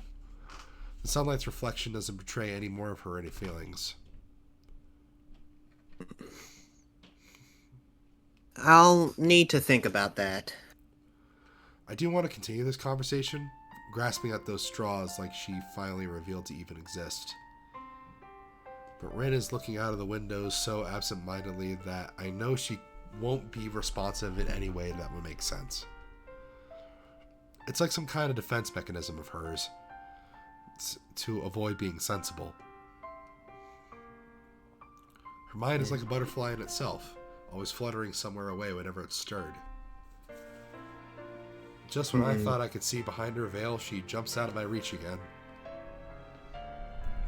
The sunlight's reflection doesn't betray any more of her any feelings. I'll need to think about that. I do want to continue this conversation, grasping at those straws like she finally revealed to even exist. But Rin is looking out of the windows so absent-mindedly that I know she won't be responsive in any way that would make sense. It's like some kind of defense mechanism of hers to avoid being sensible. Her mind is like a butterfly in itself, always fluttering somewhere away whenever it's stirred. Just when I thought I could see behind her veil, she jumps out of my reach again.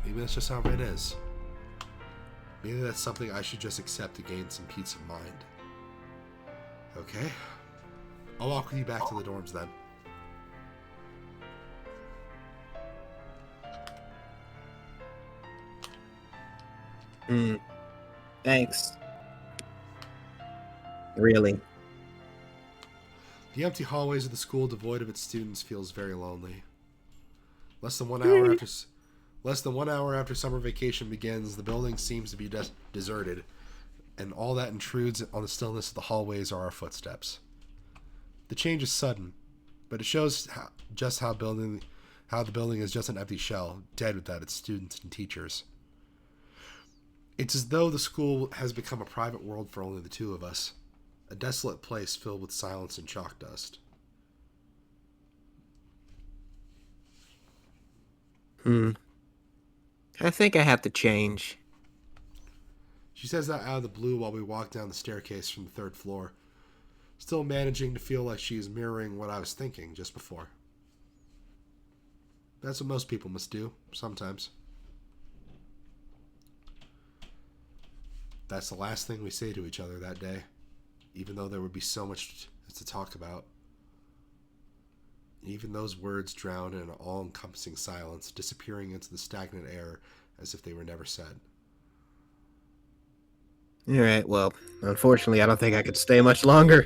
Maybe that's just how Rin is. Maybe that's something I should just accept to gain some peace of mind. Okay. I'll walk with you back to the dorms then. Thanks. Really. The empty hallways of the school devoid of its students feels very lonely. Less than 1 hour after summer vacation begins, the building seems to be deserted, and all that intrudes on the stillness of the hallways are our footsteps. The change is sudden, but it shows how the building is just an empty shell, dead without its students and teachers. It's as though the school has become a private world for only the two of us. A desolate place filled with silence and chalk dust. I think I have to change. She says that out of the blue while we walk down the staircase from the 3rd floor, still managing to feel like she is mirroring what I was thinking just before. That's what most people must do, sometimes. That's the last thing we say to each other that day, even though there would be so much to talk about. Even those words drown in an all-encompassing silence, disappearing into the stagnant air as if they were never said. Alright, well, unfortunately I don't think I could stay much longer.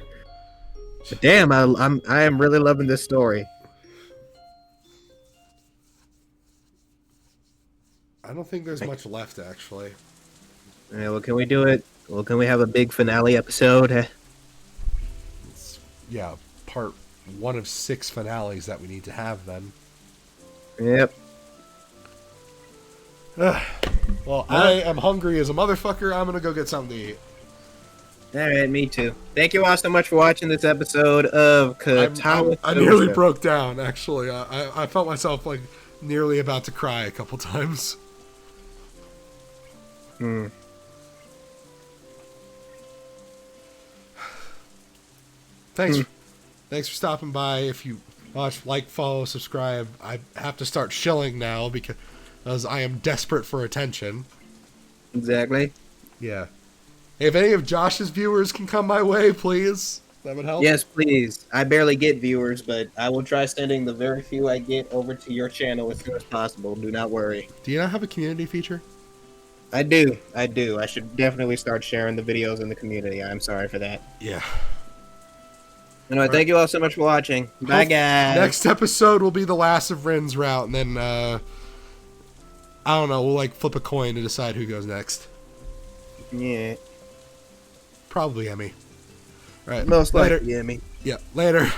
But damn, I am really loving this story. I don't think there's much left, actually. Alright, well, can we do it? Well, can we have a big finale episode? Yeah, part 1 of 6 finales that we need to have then. Yep. Well, I am hungry as a motherfucker. I'm gonna go get something to eat. Alright, me too. Thank you all so much for watching this episode of Katawa. I nearly broke down, actually. I felt myself like nearly about to cry a couple times. Thanks for stopping by. If you watch, like, follow, subscribe. I have to start shilling now because I am desperate for attention. Exactly. Yeah. If any of Josh's viewers can come my way, please. That would help. Yes, please. I barely get viewers, but I will try sending the very few I get over to your channel as soon as possible. Do not worry. Do you not have a community feature? I do. I should definitely start sharing the videos in the community. I'm sorry for that. Yeah. Anyway, thank you all so much for watching. Bye, guys. Next episode will be the last of Rin's route, and then, I don't know, we'll, like, flip a coin to decide who goes next. Yeah. Probably Emmy. All right. Most later. likely, Emmy. Yeah, later.